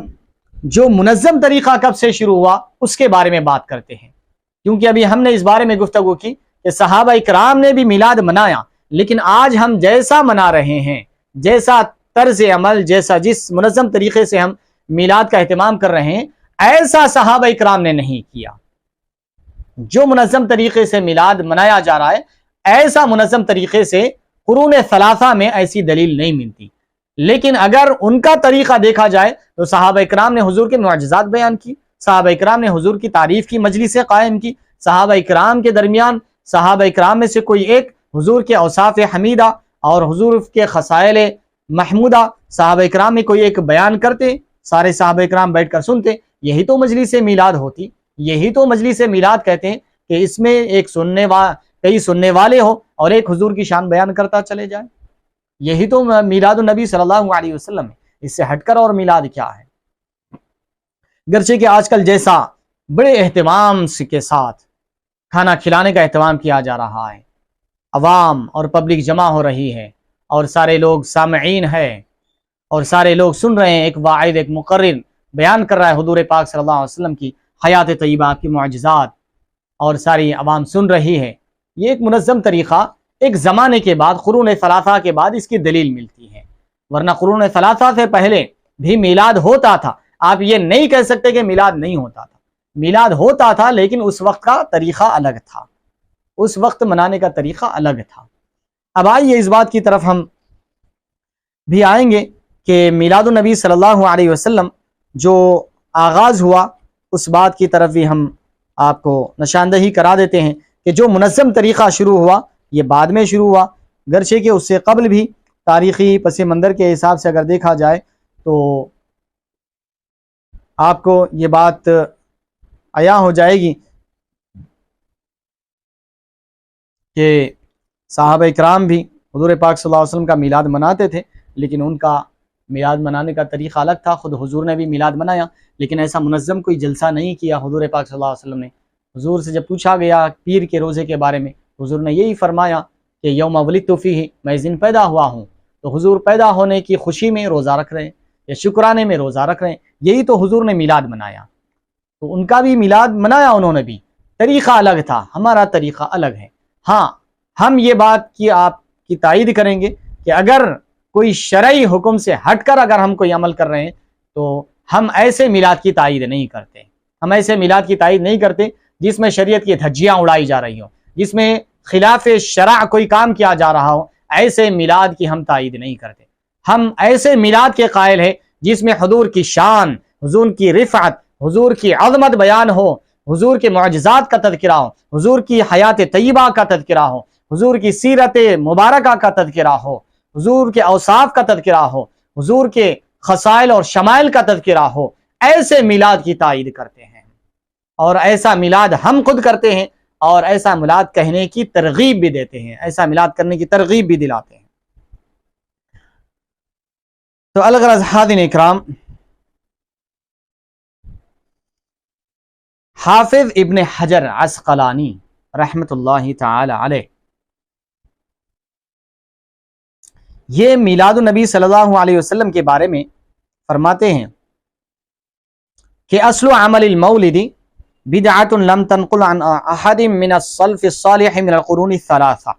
[SPEAKER 2] جو منظم طریقہ کب سے شروع ہوا اس کے بارے میں بات کرتے ہیں، کیونکہ ابھی ہم نے اس بارے میں گفتگو کی کہ صحابہ اکرام نے بھی میلاد منایا، لیکن آج ہم جیسا منا رہے ہیں، جیسا طرز عمل، جس منظم طریقے سے ہم میلاد کا اہتمام کر رہے ہیں، ایسا صحابہ اکرام نے نہیں کیا۔ جو منظم طریقے سے میلاد منایا جا رہا ہے، ایسا منظم طریقے سے قرون ثلاثہ میں ایسی دلیل نہیں ملتی۔ لیکن اگر ان کا طریقہ دیکھا جائے تو صحابہ اکرام نے حضور کے معجزات بیان کی، صحابہ اکرام نے حضور کی تعریف کی مجلسیں قائم کی، صحابہ اکرام کے درمیان صحابہ اکرام میں سے کوئی ایک حضور کے اوصاف حمیدہ اور حضور کے خصائل محمودہ صحابہ اکرام میں کوئی ایک بیان کرتے، سارے صحابہ اکرام بیٹھ کر سنتے، یہی تو مجلس میلاد ہوتی، یہی تو مجلس میلاد کہتے ہیں کہ اس میں کئی سننے والے ہو اور ایک حضور کی شان بیان کرتا چلے جائے. یہی تو میلاد النبی صلی اللہ علیہ وسلم ہے. اس سے ہٹ کر اور میلاد کیا ہے؟ گرچہ کہ آج کل جیسا بڑے اہتمام کے ساتھ کھانا کھلانے کا اہتمام کیا جا رہا ہے، عوام اور پبلک جمع ہو رہی ہے اور سارے لوگ سامعین ہیں اور سارے لوگ سن رہے ہیں، ایک واعظ ایک مقرر بیان کر رہا ہے حضور پاک صلی اللہ علیہ وسلم کی حیات طیبہ کی معجزات اور ساری عوام سن رہی ہے. یہ ایک منظم طریقہ ایک زمانے کے بعد قرون ثلاثہ کے بعد اس کی دلیل ملتی ہے، ورنہ قرون ثلاثہ سے پہلے بھی میلاد ہوتا تھا. آپ یہ نہیں کہہ سکتے کہ میلاد نہیں ہوتا تھا. میلاد ہوتا تھا لیکن اس وقت کا طریقہ الگ تھا، اس وقت منانے کا طریقہ الگ تھا. اب آئیے اس بات کی طرف ہم بھی آئیں گے کہ میلاد النبی صلی اللہ علیہ وسلم جو آغاز ہوا اس بات کی طرف بھی ہم آپ کو نشاندہی کرا دیتے ہیں کہ جو منظم طریقہ شروع ہوا یہ بعد میں شروع ہوا، گرچہ کہ اس سے قبل بھی تاریخی پس منظر کے حساب سے اگر دیکھا جائے تو آپ کو یہ بات عیاں ہو جائے گی کہ صحابہ اکرام بھی حضور پاک صلی اللہ علیہ وسلم کا میلاد مناتے تھے، لیکن ان کا میلاد منانے کا طریقہ الگ تھا. خود حضور نے بھی میلاد منایا لیکن ایسا منظم کوئی جلسہ نہیں کیا حضور پاک صلی اللہ علیہ وسلم نے. حضور سے جب پوچھا گیا پیر کے روزے کے بارے میں، حضور نے یہی فرمایا کہ یوم ولدت فیہ، میں اس دن پیدا ہوا ہوں. تو حضور پیدا ہونے کی خوشی میں روزہ رکھ رہے ہیں یا شکرانے میں روزہ رکھ رہے ہیں، یہی تو حضور نے میلاد منایا. تو ان کا بھی میلاد منایا انہوں نے بھی، طریقہ الگ تھا، ہمارا طریقہ الگ ہے. ہاں ہم یہ بات کی آپ کی تائید کریں گے کہ اگر کوئی شرعی حکم سے ہٹ کر اگر ہم کوئی عمل کر رہے ہیں تو ہم ایسے میلاد کی تائید نہیں کرتے. ہم ایسے میلاد کی تائید نہیں کرتے جس میں شریعت کی دھجیاں اڑائی جا رہی ہوں، جس میں خلاف شرع کوئی کام کیا جا رہا ہو. ایسے میلاد کی ہم تائید نہیں کرتے. ہم ایسے میلاد کے قائل ہیں جس میں حضور کی شان، حضور کی رفعت، حضور کی عظمت بیان ہو، حضور کے معجزات کا تذکرہ ہو، حضور کی حیات طیبہ کا تذکرہ ہو، حضور کی سیرت مبارکہ کا تذکرہ ہو، حضور کے اوصاف کا تذکرہ ہو، حضور کے خصائل اور شمائل کا تذکرہ ہو. ایسے میلاد کی تائید کرتے ہیں اور ایسا میلاد ہم خود کرتے ہیں اور ایسا میلاد کہنے کی ترغیب بھی دیتے ہیں، ایسا میلاد کرنے کی ترغیب بھی دلاتے ہیں. تو الغرض حاضرین اکرام، حافظ ابن حجر عسقلانی رحمت اللہ تعالی علیہ یہ میلاد النبی صلی اللہ علیہ وسلم کے بارے میں فرماتے ہیں کہ اصل عمل المولد بدعۃ لم تنقل عن احد من السلف الصالح من القرون الثلاثہ.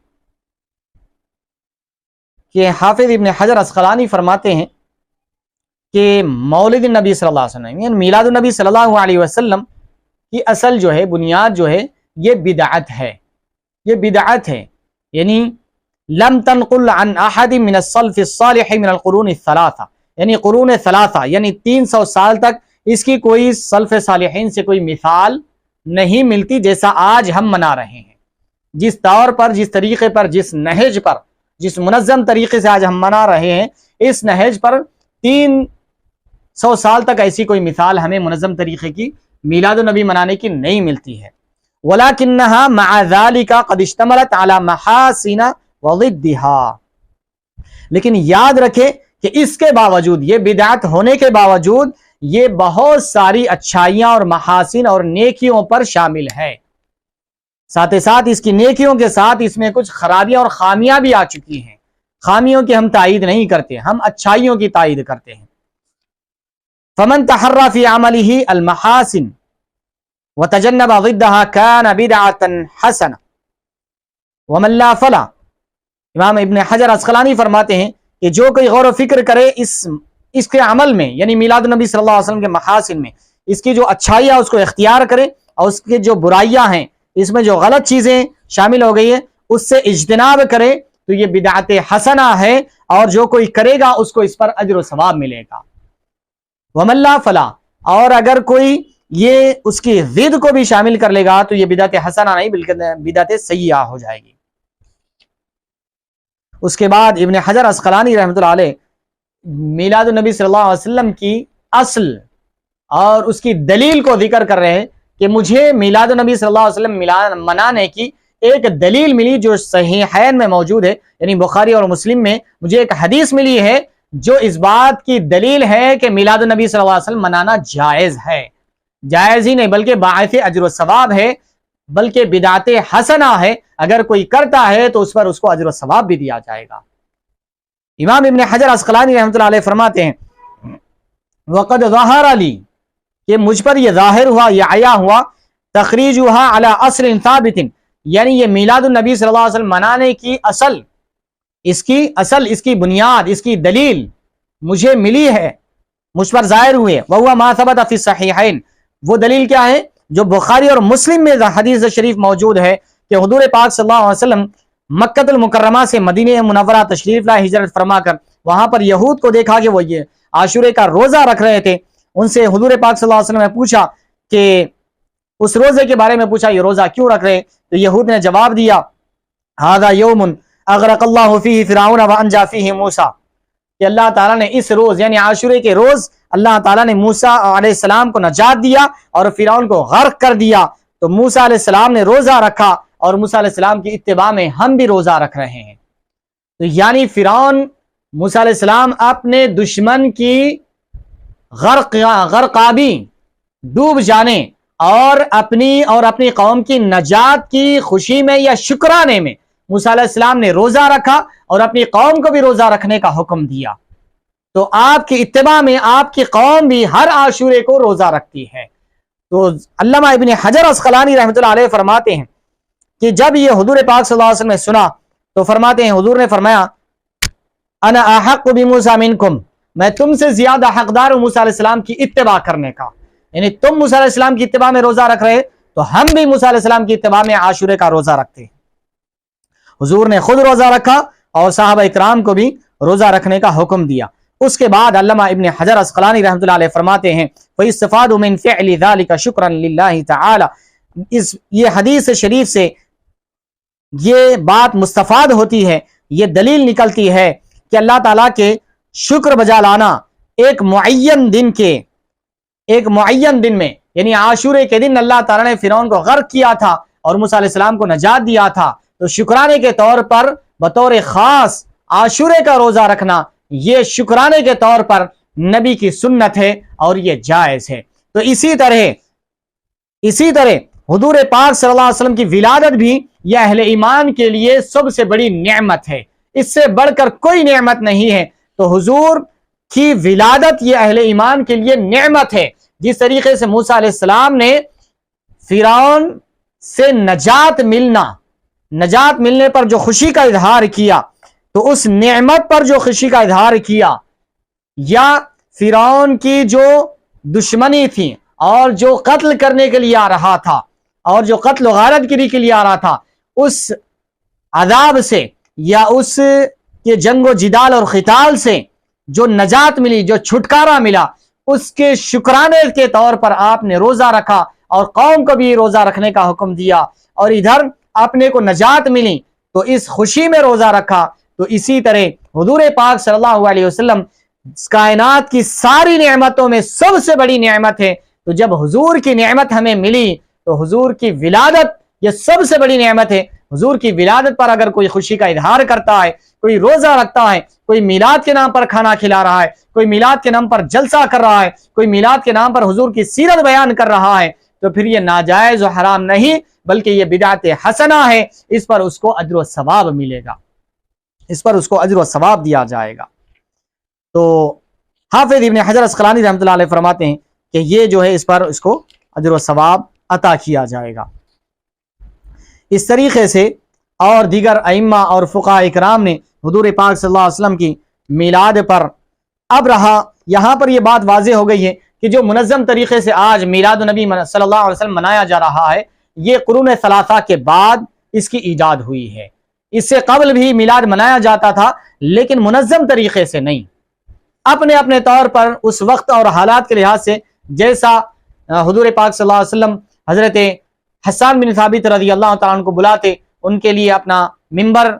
[SPEAKER 2] کہ حافظ ابن حجر عسقلانی فرماتے ہیں کہ مولد النبی صلی اللہ علیہ وسلم یعنی میلاد النبی صلی اللہ علیہ وسلم کی اصل جو ہے، بنیاد جو ہے، یہ بدعت ہے. یہ بدعت ہے، یعنی لم تنقل عن احد من السلف الصالح من القرون الثلاثہ، یعنی قرون ثلاثہ یعنی 300 سال تک اس کی کوئی سلف صالحین سے کوئی مثال نہیں ملتی جیسا آج ہم منا رہے ہیں. جس طور پر، جس طریقے پر، جس نہج پر، جس منظم طریقے سے آج ہم منا رہے ہیں، اس نہج پر 300 سال تک ایسی کوئی مثال ہمیں منظم طریقے کی میلاد النبی منانے کی نہیں ملتی ہے. وَلَكِنَّهَا مَعَ ذَلِكَ قَدْ اشْتَمَلَتْ عَلَى مَحَاسِنَ وَضِدِّهَا. لیکن یاد رکھے کہ اس کے باوجود، یہ بدعت ہونے کے باوجود، یہ بہت ساری اچھائیاں اور محاسن اور نیکیوں پر شامل ہے. ساتھ ساتھ اس کی نیکیوں کے ساتھ اس میں کچھ خرابیاں اور خامیاں بھی آ چکی ہیں. خامیوں کی ہم تائید نہیں کرتے، ہم اچھائیوں کی تائید کرتے ہیں. فمن تحرى في عمله المحاسن وتجنب ضدها كان بدعة حسنة ومن لا فلا. امام ابن حجر عسقلانی فرماتے ہیں کہ جو کوئی غور و فکر کرے اس کے عمل میں، یعنی میلاد النبی صلی اللہ علیہ وسلم کے محاسن میں، اس کی جو اچھائیاں اس کو اختیار کرے اور اس کی جو برائیاں ہیں، اس میں جو غلط چیزیں شامل ہو گئی ہیں، اس سے اجتناب کرے تو یہ بدعت حسنہ ہے، اور جو کوئی کرے گا اس کو اس پر اجر و ثواب ملے گا. وَمَن لَا فَلَا. اور اگر کوئی یہ اس کی ضد کو بھی شامل کر لے گا تو یہ بدعت حسنہ نہیں بلکہ بدعت سیئہ ہو جائے گی. اس کے بعد ابن حجر عسقلانی رحمۃ اللہ علیہ میلاد النبی صلی اللہ علیہ وسلم کی اصل اور اس کی دلیل کو ذکر کر رہے ہیں کہ مجھے میلاد النبی صلی اللہ علیہ وسلم منانے کی ایک دلیل ملی جو صحیحین میں موجود ہے، یعنی بخاری اور مسلم میں مجھے ایک حدیث ملی ہے جو اس بات کی دلیل ہے کہ میلاد النبی صلی اللہ علیہ وسلم منانا جائز ہے، جائز ہی نہیں بلکہ باعث اجر و ثواب ہے، بلکہ بدعت حسنہ ہے، اگر کوئی کرتا ہے تو اس پر اس کو اجر و ثواب بھی دیا جائے گا۔ امام ابن حجر عسقلانی رحمۃ اللہ علیہ فرماتے ہیں وقد ظہر لی، کہ مجھ پر یہ ظاہر ہوا، یہ عیا ہوا، تخریجھا علی اصل ثابت، یعنی یہ میلاد النبی صلی اللہ علیہ وسلم منانے کی اصل، اس کی بنیاد، اس کی دلیل مجھے ملی ہے، مجھ پر ظاہر ہوئے، وہو ما ثبت فی الصحیحین، وہ دلیل کیا ہے جو بخاری اور مسلم میں حدیث شریف موجود ہے کہ حضور پاک صلی اللہ علیہ وسلم مکہ المکرمہ سے مدینہ منورہ تشریف لائے ہجرت فرما کر، وہاں پر یہود کو دیکھا کہ وہ یہ عاشورے کا روزہ رکھ رہے تھے، ان سے حضور پاک صلی اللہ علیہ وسلم نے پوچھا کہ اس روزے کے بارے میں پوچھا یہ روزہ کیوں رکھ رہے، تو یہود نے جواب دیا ھذا یوم اغرق اللہ فیہ فرعون وانجا فیہ موسیٰ، کہ اللہ تعالیٰ نے اس روز یعنی عاشورے کے روز اللہ تعالیٰ نے موسیٰ علیہ السلام کو نجات دیا اور فرعون کو غرق کر دیا، تو موسیٰ علیہ السلام نے روزہ رکھا اور موسیٰ علیہ السلام کی اتباع میں ہم بھی روزہ رکھ رہے ہیں۔ تو یعنی فرعون موسیٰ علیہ السلام اپنے دشمن کی غرقابی، ڈوب جانے اور اپنی قوم کی نجات کی خوشی میں یا شکرانے میں موسیٰ علیہ السلام نے روزہ رکھا اور اپنی قوم کو بھی روزہ رکھنے کا حکم دیا۔ تو آپ کی اتباع میں آپ کی قوم بھی ہر عاشورے کو روزہ رکھتی ہے۔ تو علامہ ابن حجر عسقلانی رحمۃ اللہ علیہ فرماتے ہیں کہ جب یہ حضور پاک صلی اللہ علیہ وسلم نے سنا تو فرماتے ہیں حضور نے فرمایا انا احق بموسیٰ منکم، میں تم سے زیادہ حقدار ہوں موسیٰ علیہ السلام کی اتباع کرنے کا، یعنی تم موسیٰ علیہ السلام کی اتباع میں روزہ رکھ رہے تو ہم بھی موسیٰ علیہ السلام کی اتباع میں عاشورے کا روزہ رکھتے ہیں۔ حضور نے خود روزہ رکھا اور صحابہ اکرام کو بھی روزہ رکھنے کا حکم دیا۔ اس کے بعد علامہ ابن حجر عسقلانی رحمۃ اللہ علیہ فرماتے ہیں فَيُسْتَفَادُ مِنْ فِعْلِ ذَلِكَ شُكْرًا لِلَّهِ تَعَالَى، یہ حدیث شریف سے یہ بات مستفاد ہوتی ہے، یہ دلیل نکلتی ہے کہ اللہ تعالیٰ کے شکر بجا لانا ایک معین دن میں، یعنی عاشورے کے دن اللہ تعالیٰ نے فرعون کو غرق کیا تھا اور موسیٰ علیہ السلام کو نجات دیا تھا، تو شکرانے کے طور پر بطور خاص عاشورے کا روزہ رکھنا یہ شکرانے کے طور پر نبی کی سنت ہے اور یہ جائز ہے۔ تو اسی طرح حضور پاک صلی اللہ علیہ وسلم کی ولادت بھی یہ اہل ایمان کے لیے سب سے بڑی نعمت ہے، اس سے بڑھ کر کوئی نعمت نہیں ہے۔ تو حضور کی ولادت یہ اہل ایمان کے لیے نعمت ہے، جس طریقے سے موسیٰ علیہ السلام نے فرعون سے نجات ملنے پر جو خوشی کا اظہار کیا، تو اس نعمت پر جو خوشی کا اظہار کیا، یا فرعون کی جو دشمنی تھی اور جو قتل کرنے کے لیے آ رہا تھا اور جو قتل و غارت گری کے لیے آ رہا تھا، اس عذاب سے یا اس کے جنگ و جدال اور قتال سے جو نجات ملی، جو چھٹکارا ملا، اس کے شکرانے کے طور پر آپ نے روزہ رکھا اور قوم کو بھی روزہ رکھنے کا حکم دیا، اور ادھر اپنے کو نجات ملی تو اس خوشی میں روزہ رکھا۔ تو اسی طرح حضور پاک صلی اللہ علیہ وسلم کائنات کی ساری نعمتوں میں سب سے بڑی نعمت ہے، تو جب حضور کی نعمت ہمیں ملی تو حضور کی ولادت یہ سب سے بڑی نعمت ہے۔ حضور کی ولادت پر اگر کوئی خوشی کا اظہار کرتا ہے، کوئی روزہ رکھتا ہے، کوئی میلاد کے نام پر کھانا کھلا رہا ہے، کوئی میلاد کے نام پر جلسہ کر رہا ہے، کوئی میلاد کے نام پر حضور کی سیرت بیان کر رہا ہے، تو پھر یہ ناجائز و حرام نہیں بلکہ یہ بدعت حسنہ ہے، اس پر اس کو اجر و ثواب ملے گا، اس پر اس کو اجر و ثواب دیا جائے گا۔ تو حافظ ابن حجر عسقلانی رحمۃ اللہ علیہ فرماتے ہیں کہ یہ جو ہے اس پر اس کو اجر و ثواب عطا کیا جائے گا۔ اس طریقے سے اور دیگر ائمہ اور فقہاء اکرام نے حضور پاک صلی اللہ علیہ وسلم کی میلاد پر اب رہا یہاں پر یہ بات واضح ہو گئی ہے کہ جو منظم طریقے سے آج میلاد النبی صلی اللہ علیہ وسلم منایا جا رہا ہے، یہ قرون ثلاثہ کے بعد اس کی ایجاد ہوئی ہے۔ اس سے قبل بھی میلاد منایا جاتا تھا لیکن منظم طریقے سے نہیں، اپنے اپنے طور پر اس وقت اور حالات کے لحاظ سے، جیسا حضور پاک صلی اللہ علیہ وسلم حضرت حسان بن ثابت رضی اللہ تعالیٰ عنہ کو بلاتے، ان کے لیے اپنا ممبر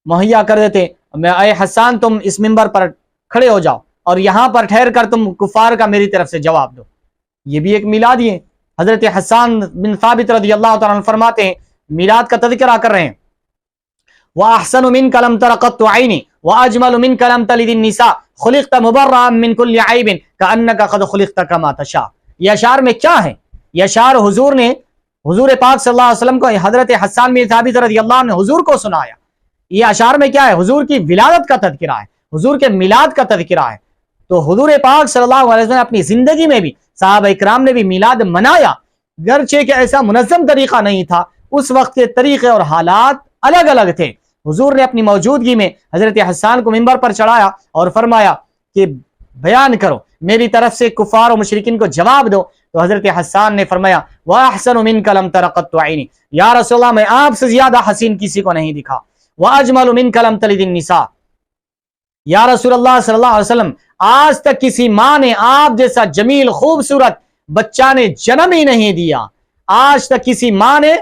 [SPEAKER 2] مہیا کر دیتے، اے حسان تم اس ممبر پر کھڑے ہو جاؤ اور یہاں پر ٹھہر کر تم کفار کا میری طرف سے جواب دو۔ یہ بھی ایک میلاد ہی ہے، حضرت حسان بن ثابت رضی اللہ تعالیٰ عنہ فرماتے ہیں، میلاد کا تذکرہ کر رہے ہیں، وَأَحْسَنُ مِنْكَ لَمْ تَرَ قَطُّ عَيْنِي وَأَجْمَلُ مِنْكَ لَمْ تَلِدِ النِّسَاءُ خُلِقْتَ مُبَرَّأً مِنْ كُلِّ عَيْبٍ كَأَنَّكَ قَدْ خُلِقْتَ كَمَا تَشَاءُ۔ یہ اشعار میں کیا ہے؟ یہ اشعار حضور نے حضور پاک صلی اللہ علیہ وسلم کو حضرت حسان بن ثابت رضی اللہ عنہ نے حضور کو سنایا۔ یہ اشعار میں کیا ہے؟ حضور کی ولادت کا تذکرہ ہے، حضور کے میلاد کا تذکرہ ہے۔ تو حضور پاک صلی اللہ علیہ وسلم نے اپنی زندگی میں بھی، صحابہ اکرام نے بھی میلاد منایا، گرچہ کہ ایسا منظم طریقہ نہیں تھا، اس وقت کے طریقے اور حالات الگ الگ تھے۔ حضور نے اپنی موجودگی میں حضرت حسان کو منبر پر چڑھایا اور فرمایا کہ بیان کرو، میری طرف سے کفار و مشرکین کو جواب دو۔ تو حضرت حسان نے فرمایا وَأَحْسَنُ مِنْكَ لَمْ تَرَ قَطُّ عَيْنِي، یا رسول اللہ میں آپ سے زیادہ حسین کسی کو نہیں دکھا۔ وَأَجْمَلُ مِنْكَ لَمْ تَلِدِ النِّسَاءُ، یا رسول اللہ صلی اللہ علیہ وسلم آج تک کسی ماں نے آپ جیسا جمیل خوبصورت بچہ نے جنم ہی نہیں دیا، آج تک کسی ماں نے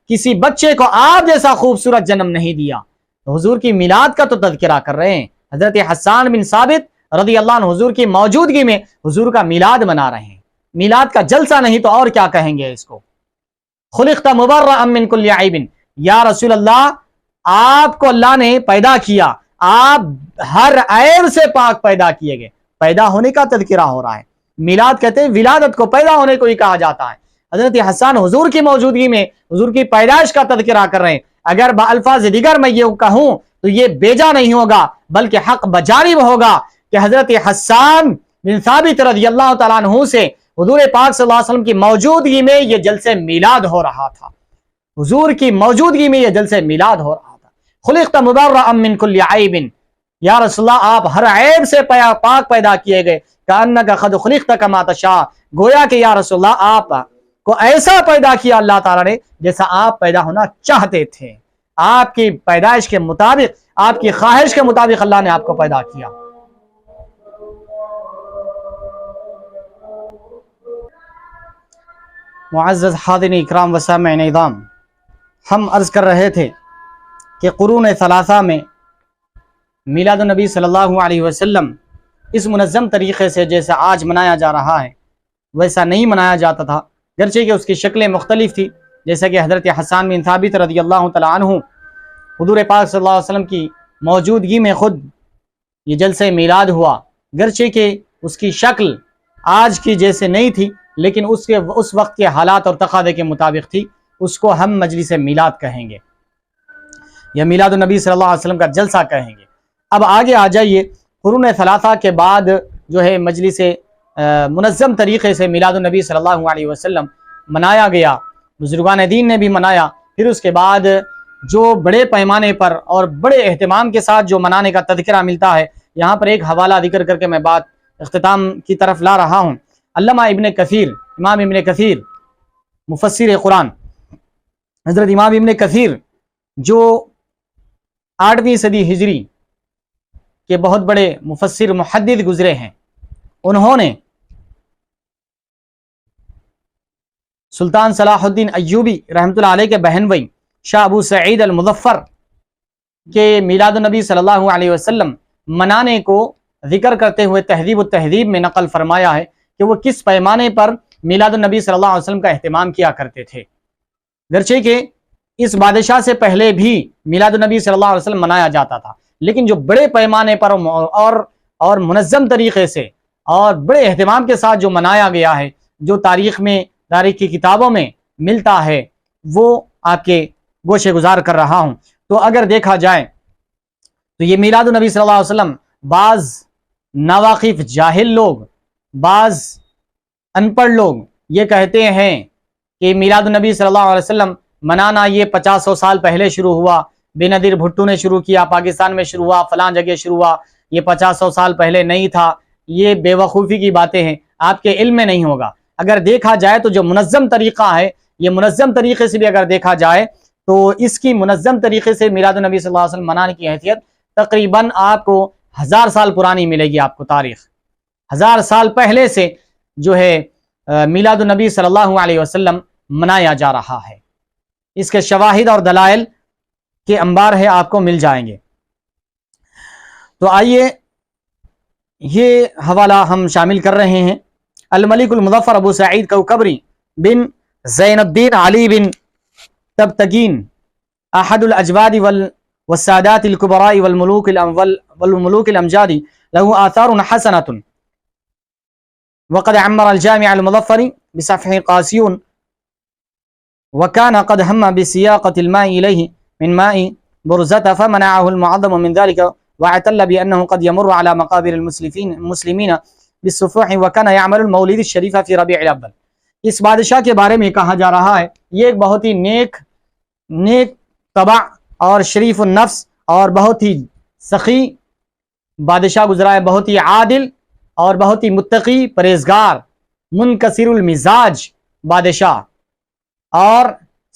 [SPEAKER 2] کسی بچے کو آپ جیسا خوبصورت جنم نہیں دیا۔ تو حضور کی میلاد کا تو تذکرہ کر رہے ہیں، حضرت حسان بن ثابت رضی اللہ عنہ حضور کی موجودگی میں حضور کا میلاد منا رہے ہیں۔ میلاد کا جلسہ نہیں تو اور کیا کہیں گے اس کو؟ خلقت مبرأ من کل عیب، یا رسول اللہ آپ کو اللہ نے پیدا کیا، آپ ہر عیب سے پاک پیدا کیے گئے۔ پیدا ہونے کا تذکرہ ہو رہا ہے۔ میلاد کہتے ہیں ولادت کو، پیدا ہونے کو ہی کہا جاتا ہے۔ حضرت حسان حضور کی موجودگی میں حضور کی پیدائش کا تذکرہ کر رہے ہیں۔ اگر بالفاظ دیگر میں یہ کہوں تو یہ بیجا نہیں ہوگا بلکہ حق بجانب ہوگا کہ حضرت حسان بن ثابت رضی اللہ تعالیٰ عنہ سے حضور پاک صلی اللہ علیہ وسلم کی موجودگی میں یہ جلسے میلاد ہو رہا تھا، حضور کی موجودگی میں یہ جلسے میلاد ہو رہا تھا۔ خلقت مبرأ من کل عیب، یا رسول اللہ آپ ہر عیب سے پاک پیدا کیے گئے۔ کأنک قد خلقت کما تشاء، گویا کہ یا رسول اللہ آپ کو ایسا پیدا کیا اللہ تعالیٰ نے جیسا آپ پیدا ہونا چاہتے تھے، آپ کی پیدائش کے مطابق، آپ کی خواہش کے مطابق اللہ نے آپ کو پیدا کیا۔ معزز حاضرین اکرام و سامعین اعظام، ہم عرض کر رہے تھے کہ قرون ثلاثہ میں میلاد النبی صلی اللہ علیہ وسلم اس منظم طریقے سے جیسا آج منایا جا رہا ہے ویسا نہیں منایا جاتا تھا، گرچہ کہ اس کی شکلیں مختلف تھی، جیسا کہ حضرت حسان بن ثابت رضی اللہ تعالیٰ عنہ حضور پاک صلی اللہ علیہ وسلم کی موجودگی میں خود یہ جلسہ میلاد ہوا، گرچہ کہ اس کی شکل آج کی جیسے نہیں تھی لیکن اس وقت کے حالات اور تقاضے کے مطابق تھی، اس کو ہم مجلس میلاد کہیں گے یا میلاد النبی صلی اللہ علیہ وسلم کا جلسہ کہیں گے۔ اب آگے آ جائیے، قرون ثلاثہ کے بعد جو ہے مجلس منظم طریقے سے میلاد النبی صلی اللہ علیہ وسلم منایا گیا، بزرگان دین نے بھی منایا۔ پھر اس کے بعد جو بڑے پیمانے پر اور بڑے اہتمام کے ساتھ جو منانے کا تذکرہ ملتا ہے، یہاں پر ایک حوالہ ذکر کر کے میں بات اختتام کی طرف لا رہا ہوں۔ علامہ ابن کثیر، امام ابن کثیر مفسر قرآن، حضرت امام ابن کثیر جو 8ویں صدی ہجری کے بہت بڑے مفسر محدث گزرے ہیں، انہوں نے سلطان صلاح الدین ایوبی رحمۃ اللہ علیہ کے بہن بھائی شاہ ابو سعید المظفر کے میلاد النبی صلی اللہ علیہ وسلم منانے کو ذکر کرتے ہوئے تہذیب التہذیب میں نقل فرمایا ہے کہ وہ کس پیمانے پر میلاد النبی صلی اللہ علیہ وسلم کا اہتمام کیا کرتے تھے، گرچہ کہ اس بادشاہ سے پہلے بھی میلاد النبی صلی اللہ علیہ وسلم منایا جاتا تھا، لیکن جو بڑے پیمانے پر اور منظم طریقے سے اور بڑے اہتمام کے ساتھ جو منایا گیا ہے، جو تاریخ کی کتابوں میں ملتا ہے، وہ آپ کے گوشے گزار کر رہا ہوں۔ تو اگر دیکھا جائے تو یہ میلاد النبی صلی اللہ علیہ وسلم بعض ناواقف جاہل لوگ، بعض ان پڑھ لوگ یہ کہتے ہیں کہ میلاد النبی صلی اللہ علیہ وسلم منانا یہ 50 سال پہلے شروع ہوا، بے نظیر بھٹو نے شروع کیا، پاکستان میں شروع ہوا، فلاں جگہ شروع ہوا، یہ 50 سال پہلے نہیں تھا۔ یہ بے وقوفی کی باتیں ہیں، آپ کے علم میں نہیں ہوگا۔ اگر دیکھا جائے تو جو منظم طریقہ ہے، یہ منظم طریقے سے بھی اگر دیکھا جائے تو اس کی منظم طریقے سے میلاد النبی صلی اللہ علیہ وسلم منانے کی حیثیت تقریباً آپ کو 1000 سال پرانی ملے گی۔ آپ کو تاریخ 1000 سال پہلے سے جو ہے میلاد النبی صلی اللہ علیہ وسلم منایا جا رہا ہے۔ اس کے شواہد اور دلائل کے انبار ہے، آپ کو مل جائیں گے۔ تو آئیے یہ حوالہ ہم شامل کر رہے ہیں۔ الملک المظفر ابو سعید کوکبری بن زین الدین علی بن تبتگین احد الاجواد والسادات الكبراء والملوك الامجاد له آثار حسنة وقد عمر الجامع المظفر بصفح قاسيون وكان قد هم بسياقة الماء إليه من ماء برزة فمنعه المعظم من ذلك واعتل بأنه قد يمر على مقابر المسلمين بالسفوح وكان يعمل المولد الشريف في ربيع الأول. اس بادشاہ کے بارے میں کہا جا رہا ہے یہ ایک بہت ہی نیک طبع اور شریف النفس اور بہت ہی سخی بادشاہ گزرا ہے، بہت ہی عادل اور بہت ہی متقی پرہیزگار منکسر المزاج بادشاہ، اور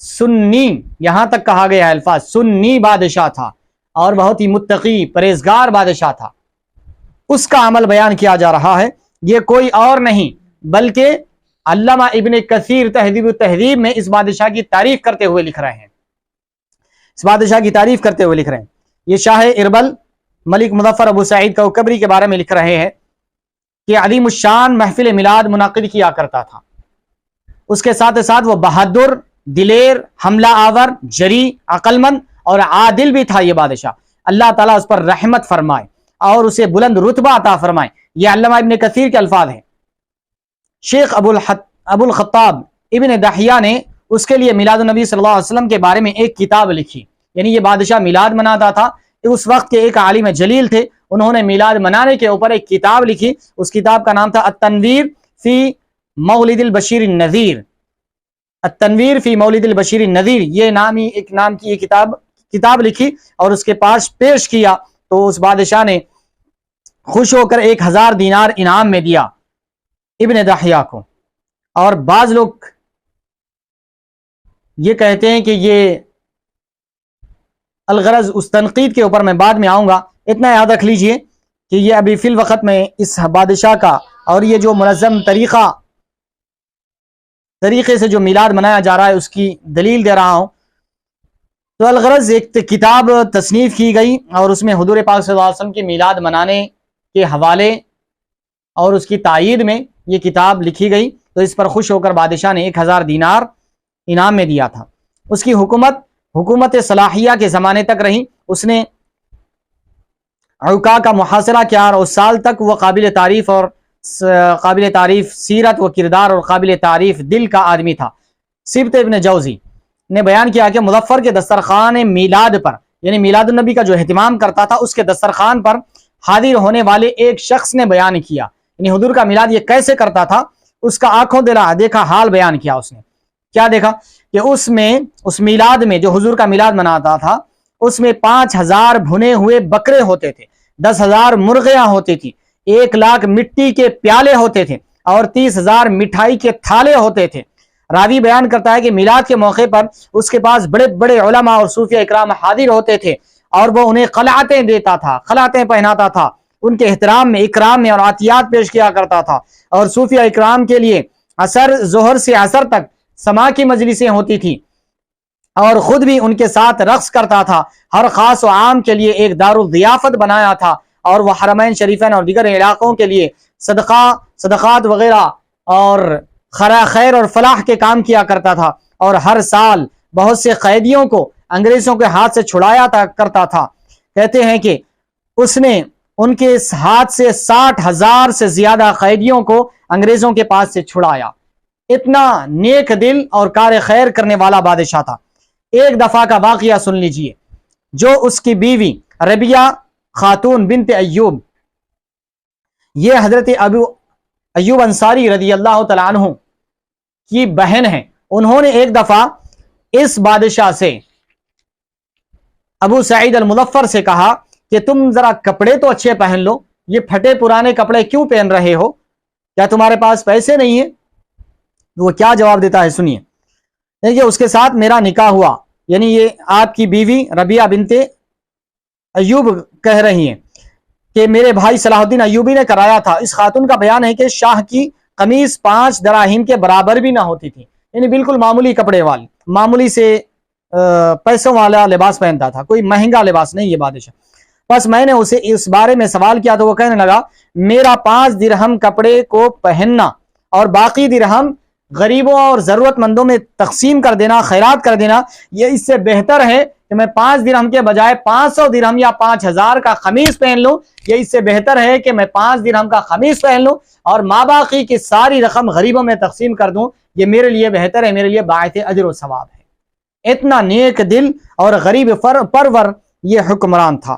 [SPEAKER 2] سنی، یہاں تک کہا گیا ہے الفاظ سنی بادشاہ تھا اور بہت ہی متقی پرہیزگار بادشاہ تھا. اس کا عمل بیان کیا جا رہا ہے، یہ کوئی اور نہیں بلکہ علامہ ابن کثیر تہذیب التہذیب میں اس بادشاہ کی تعریف کرتے ہوئے لکھ رہے ہیں. اس بادشاہ کی تعریف کرتے ہوئے لکھ رہے ہیں. یہ شاہ اربل ملک مظفر ابو سعید کوکبری کے بارے میں لکھ رہے ہیں کہ عظیم الشان محفل میلاد منعقد کیا کرتا تھا. اس کے ساتھ ساتھ وہ بہادر، دلیر، حملہ آور، جری، عقل مند اور عادل بھی تھا. یہ بادشاہ اللہ تعالیٰ اس پر رحمت فرمائے اور اسے بلند رتبہ عطا فرمائے. یہ علامہ ابن کثیر کے الفاظ ہیں. شیخ ابو الخطاب ابن دحیہ نے اس کے لیے میلاد النبی صلی اللہ علیہ وسلم کے بارے میں ایک کتاب لکھی. یعنی یہ بادشاہ میلاد مناتا تھا. اس وقت کے ایک عالم جلیل تھے، انہوں نے میلاد منانے کے اوپر ایک کتاب لکھی. اس کتاب کا نام تھا التنویر فی مولد البشیر النذیر. التنویر فی مولد البشیر النذیر، یہ نام کی یہ کتاب لکھی اور اس کے پاس پیش کیا تو اس بادشاہ نے خوش ہو کر 1000 دینار انعام میں دیا ابن دحیہ کو. اور بعض لوگ یہ کہتے ہیں کہ یہ الغرض اس تنقید کے اوپر میں بعد میں آؤں گا. اتنا یاد رکھ لیجئے کہ یہ ابھی فی الوقت میں اس بادشاہ کا اور یہ جو منظم طریقے سے جو میلاد منایا جا رہا ہے اس کی دلیل دے رہا ہوں. تو الغرض ایک کتاب تصنیف کی گئی اور اس میں حضور پاک صلی اللہ علیہ وسلم کے میلاد منانے کے حوالے اور اس کی تائید میں یہ کتاب لکھی گئی. تو اس پر خوش ہو کر بادشاہ نے 1000 دینار انعام میں دیا تھا. اس کی حکومت صلاحیہ کے زمانے تک رہی. اس نے عکا کا محاصرہ کیا اور اس سال تک وہ قابل تعریف سیرت و کردار اور قابل تعریف دل کا آدمی تھا. سبت ابن جوزی نے بیان کیا کہ مظفر کے دسترخوان میلاد پر، یعنی میلاد النبی کا جو اہتمام کرتا تھا، اس کے دسترخوان پر حاضر ہونے والے ایک شخص نے بیان کیا، یعنی حضور کا میلاد یہ کیسے کرتا تھا، اس کا آنکھوں دیکھا حال بیان کیا. اس نے کیا دیکھا کہ اس میلاد میں جو حضور کا میلاد مناتا تھا اس میں 5000 بھنے ہوئے بکرے ہوتے تھے، 10,000 مرغیاں ہوتی تھی، 1,00,000 مٹی کے پیالے ہوتے تھے اور 30,000 مٹھائی کے تھالے ہوتے تھے. راوی بیان کرتا ہے کہ میلاد کے موقع پر اس کے پاس بڑے بڑے علماء اور صوفیہ اکرام حاضر ہوتے تھے اور وہ انہیں خلعتیں دیتا تھا، خلعتیں پہناتا تھا، ان کے احترام میں، اکرام میں اور عطیات پیش کیا کرتا تھا. اور صوفیہ اکرام کے لیے ظہر سے عصر تک سما کی مجلسیں ہوتی تھی اور خود بھی ان کے ساتھ رقص کرتا تھا. ہر خاص و عام کے لیے ایک دارالضیافت بنایا تھا اور وہ حرمین شریفین اور دیگر علاقوں کے لیے صدقات وغیرہ اور خیر اور فلاح کے کام کیا کرتا تھا. اور ہر سال بہت سے قیدیوں کو انگریزوں کے ہاتھ سے چھڑایا کرتا تھا. کہتے ہیں کہ اس نے ان کے ہاتھ سے 60,000 سے زیادہ قیدیوں کو انگریزوں کے پاس سے چھڑایا. اتنا نیک دل اور کار خیر کرنے والا بادشاہ تھا. ایک دفعہ کا واقعہ سن لیجئے. جو اس کی بیوی ربیہ خاتون بنت ایوب، یہ حضرت ابو ایوب انصاری رضی اللہ تعالیٰ عنہ کی بہن ہیں. انہوں نے ایک دفعہ اس بادشاہ سے، ابو سعید المظفر سے کہا کہ تم ذرا کپڑے تو اچھے پہن لو، یہ پھٹے پرانے کپڑے کیوں پہن رہے ہو؟ کیا تمہارے پاس پیسے نہیں ہیں؟ وہ کیا جواب دیتا ہے سنیے. دیکھیے اس کے ساتھ میرا نکاح ہوا، یعنی یہ آپ کی بیوی ربیہ بنت ایوب کہہ رہی ہیں کہ میرے بھائی صلاح الدین ایوبی نے کرایا تھا. اس خاتون کا بیان ہے کہ شاہ کی قمیص 5 دراہیم کے برابر بھی نہ ہوتی تھی، یعنی بالکل معمولی کپڑے والی، معمولی سے پیسوں والا لباس پہنتا تھا، کوئی مہنگا لباس نہیں یہ بادشاہ. بس میں نے اسے اس بارے میں سوال کیا تو وہ کہنے لگا میرا 5 درہم کپڑے کو پہننا اور باقی درہم غریبوں اور ضرورت مندوں میں تقسیم کر دینا، خیرات کر دینا، یہ اس سے بہتر ہے کہ میں 5 درہم کے بجائے 500 درہم یا 5000 کا خمیس پہن لوں۔ یہ اس سے بہتر ہے کہ میں 5 درہم کا خمیس پہن لوں اور ماباقی کی ساری رقم غریبوں میں تقسیم کر دوں، یہ میرے لیے بہتر ہے، میرے لیے باعث اجر و ثواب ہے۔ اتنا نیک دل اور غریب پرور یہ حکمران تھا۔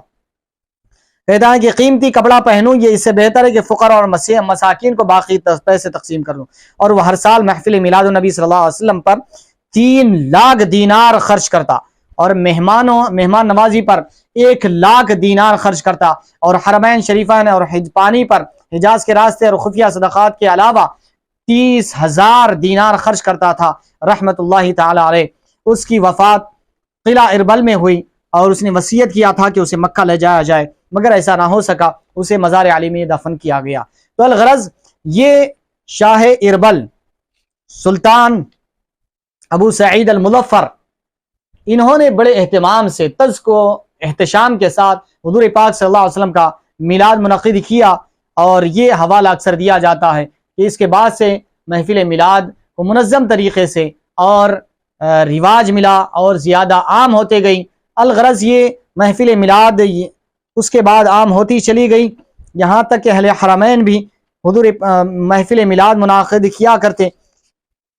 [SPEAKER 2] کہتا ہے کہ قیمتی کپڑا پہنوں، یہ اس سے بہتر ہے کہ فقراء اور مساکین کو باقی پیسے تقسیم کر لوں۔ اور وہ ہر سال محفل میلاد النبی صلی اللہ علیہ وسلم پر 3 لاکھ دینار خرچ کرتا اور مہمان نوازی پر 1 لاکھ دینار خرچ کرتا، اور حرمین شریفین اور پانی پر حجاز کے راستے اور خفیہ صدقات کے علاوہ 30,000 دینار خرچ کرتا تھا رحمت اللہ تعالی علیہ۔ اس کی وفات قلعہ اربل میں ہوئی اور اس نے وصیت کیا تھا کہ اسے مکہ لے جایا جائے، مگر ایسا نہ ہو سکا، اسے مزار علی میں دفن کیا گیا۔ تو الغرض یہ شاہ اربل سلطان ابو سعید المظفر، انہوں نے بڑے اہتمام سے تزکو احتشام کے ساتھ حضور پاک صلی اللہ علیہ وسلم کا میلاد منعقد کیا، اور یہ حوالہ اکثر دیا جاتا ہے کہ اس کے بعد سے محفل میلاد کو منظم طریقے سے اور رواج ملا اور زیادہ عام ہوتے گئی۔ الغرض یہ محفل میلاد اس کے بعد عام ہوتی چلی گئی، یہاں تک کہ اہل حرمین بھی حضور محفل میلاد منعقد کیا کرتے،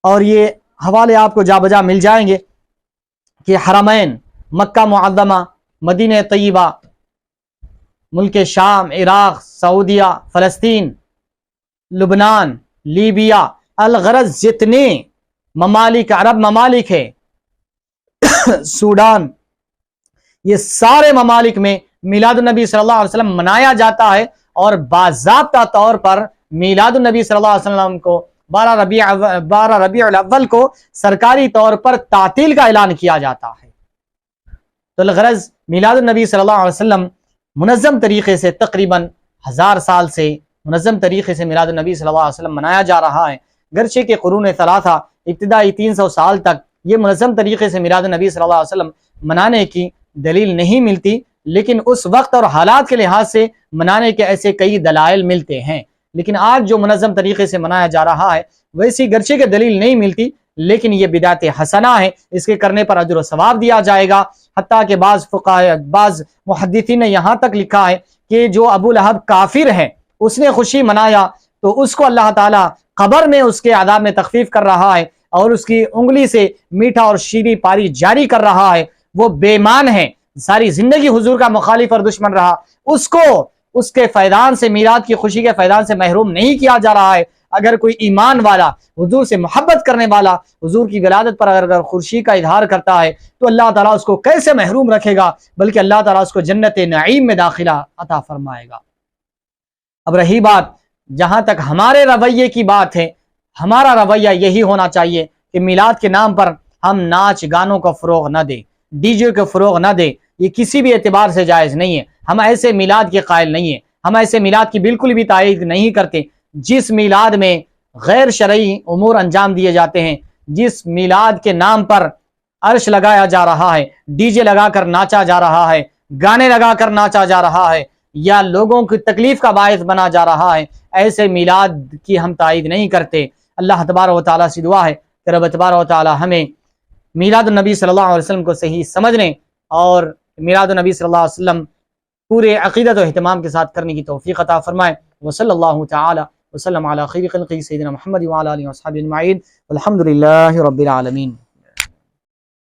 [SPEAKER 2] اور یہ حوالے آپ کو جا بجا مل جائیں گے کہ حرمین، مکہ معظمہ، مدینہ طیبہ، ملک شام، عراق، سعودیہ، فلسطین، لبنان، لیبیا، الغرض جتنے ممالک عرب ممالک ہے، سوڈان، یہ سارے ممالک میں میلاد النبی صلی اللہ علیہ وسلم منایا جاتا ہے، اور باضابطہ طور پر میلاد النبی صلی اللہ علیہ وسلم کو 12 ربیع الاول کو سرکاری طور پر تعطیل کا اعلان کیا جاتا ہے۔ تو الغرض میلاد النبی صلی اللہ علیہ وسلم منظم طریقے سے تقریباً 1000 سال سے منظم طریقے سے میلاد النبی صلی اللہ علیہ وسلم منایا جا رہا ہے، گرچہ کہ قرون ثلاثہ ابتدائی 300 سال تک یہ منظم طریقے سے میلاد النبی صلی اللہ علیہ وسلم منانے کی دلیل نہیں ملتی، لیکن اس وقت اور حالات کے لحاظ سے منانے کے ایسے کئی دلائل ملتے ہیں۔ لیکن آج جو منظم طریقے سے منایا جا رہا ہے ویسی گرچہ کہ دلیل نہیں ملتی، لیکن یہ بدعت حسنہ ہے، اس کے کرنے پر اجر و ثواب دیا جائے گا۔ حتیٰ کہ بعض محدثین نے یہاں تک لکھا ہے کہ جو ابو لہب کافر ہے، اس نے خوشی منایا تو اس کو اللہ تعالیٰ قبر میں اس کے عذاب میں تخفیف کر رہا ہے، اور اس کی انگلی سے میٹھا اور شیریں پاری جاری کر رہا ہے۔ وہ بے ایمان ہے، ساری زندگی حضور کا مخالف اور دشمن رہا، اس کو اس کے فیضان سے، میلاد کی خوشی کے فیضان سے محروم نہیں کیا جا رہا ہے۔ اگر کوئی ایمان والا، حضور سے محبت کرنے والا، حضور کی ولادت پر اگر خوشی کا اظہار کرتا ہے تو اللہ تعالیٰ اس کو کیسے محروم رکھے گا، بلکہ اللہ تعالیٰ اس کو جنت نعیم میں داخلہ عطا فرمائے گا۔ اب رہی بات جہاں تک ہمارے رویے کی بات ہے، ہمارا رویہ یہی ہونا چاہیے کہ میلاد کے نام پر ہم ناچ گانوں کو فروغ نہ دیں، ڈی جے کو فروغ نہ دیں، یہ کسی بھی اعتبار سے جائز نہیں ہے۔ ہم ایسے میلاد کے قائل نہیں ہیں، ہم ایسے میلاد کی بالکل بھی تائید نہیں کرتے جس میلاد میں غیر شرعی امور انجام دیے جاتے ہیں، جس میلاد کے نام پر عرش لگایا جا رہا ہے، ڈی جے لگا کر ناچا جا رہا ہے، گانے لگا کر ناچا جا رہا ہے، یا لوگوں کی تکلیف کا باعث بنا جا رہا ہے، ایسے میلاد کی ہم تائید نہیں کرتے۔ اللہ تبارک و تعالیٰ سے دعا ہے کہ رب تبارک و تعالیٰ ہمیں میلاد النبی صلی اللہ علیہ وسلم کو صحیح سمجھنے اور میلاد النبی صلی اللہ علیہ وسلم پورے عقیدت و اہتمام کے ساتھ کرنے کی توفیق عطا فرمائے۔ وصلی اللہ تعالی وسلم علی خیر خلقہ سیدنا محمد وعلی آلہ وصحبہ اجمعین، والحمد للہ رب العالمین۔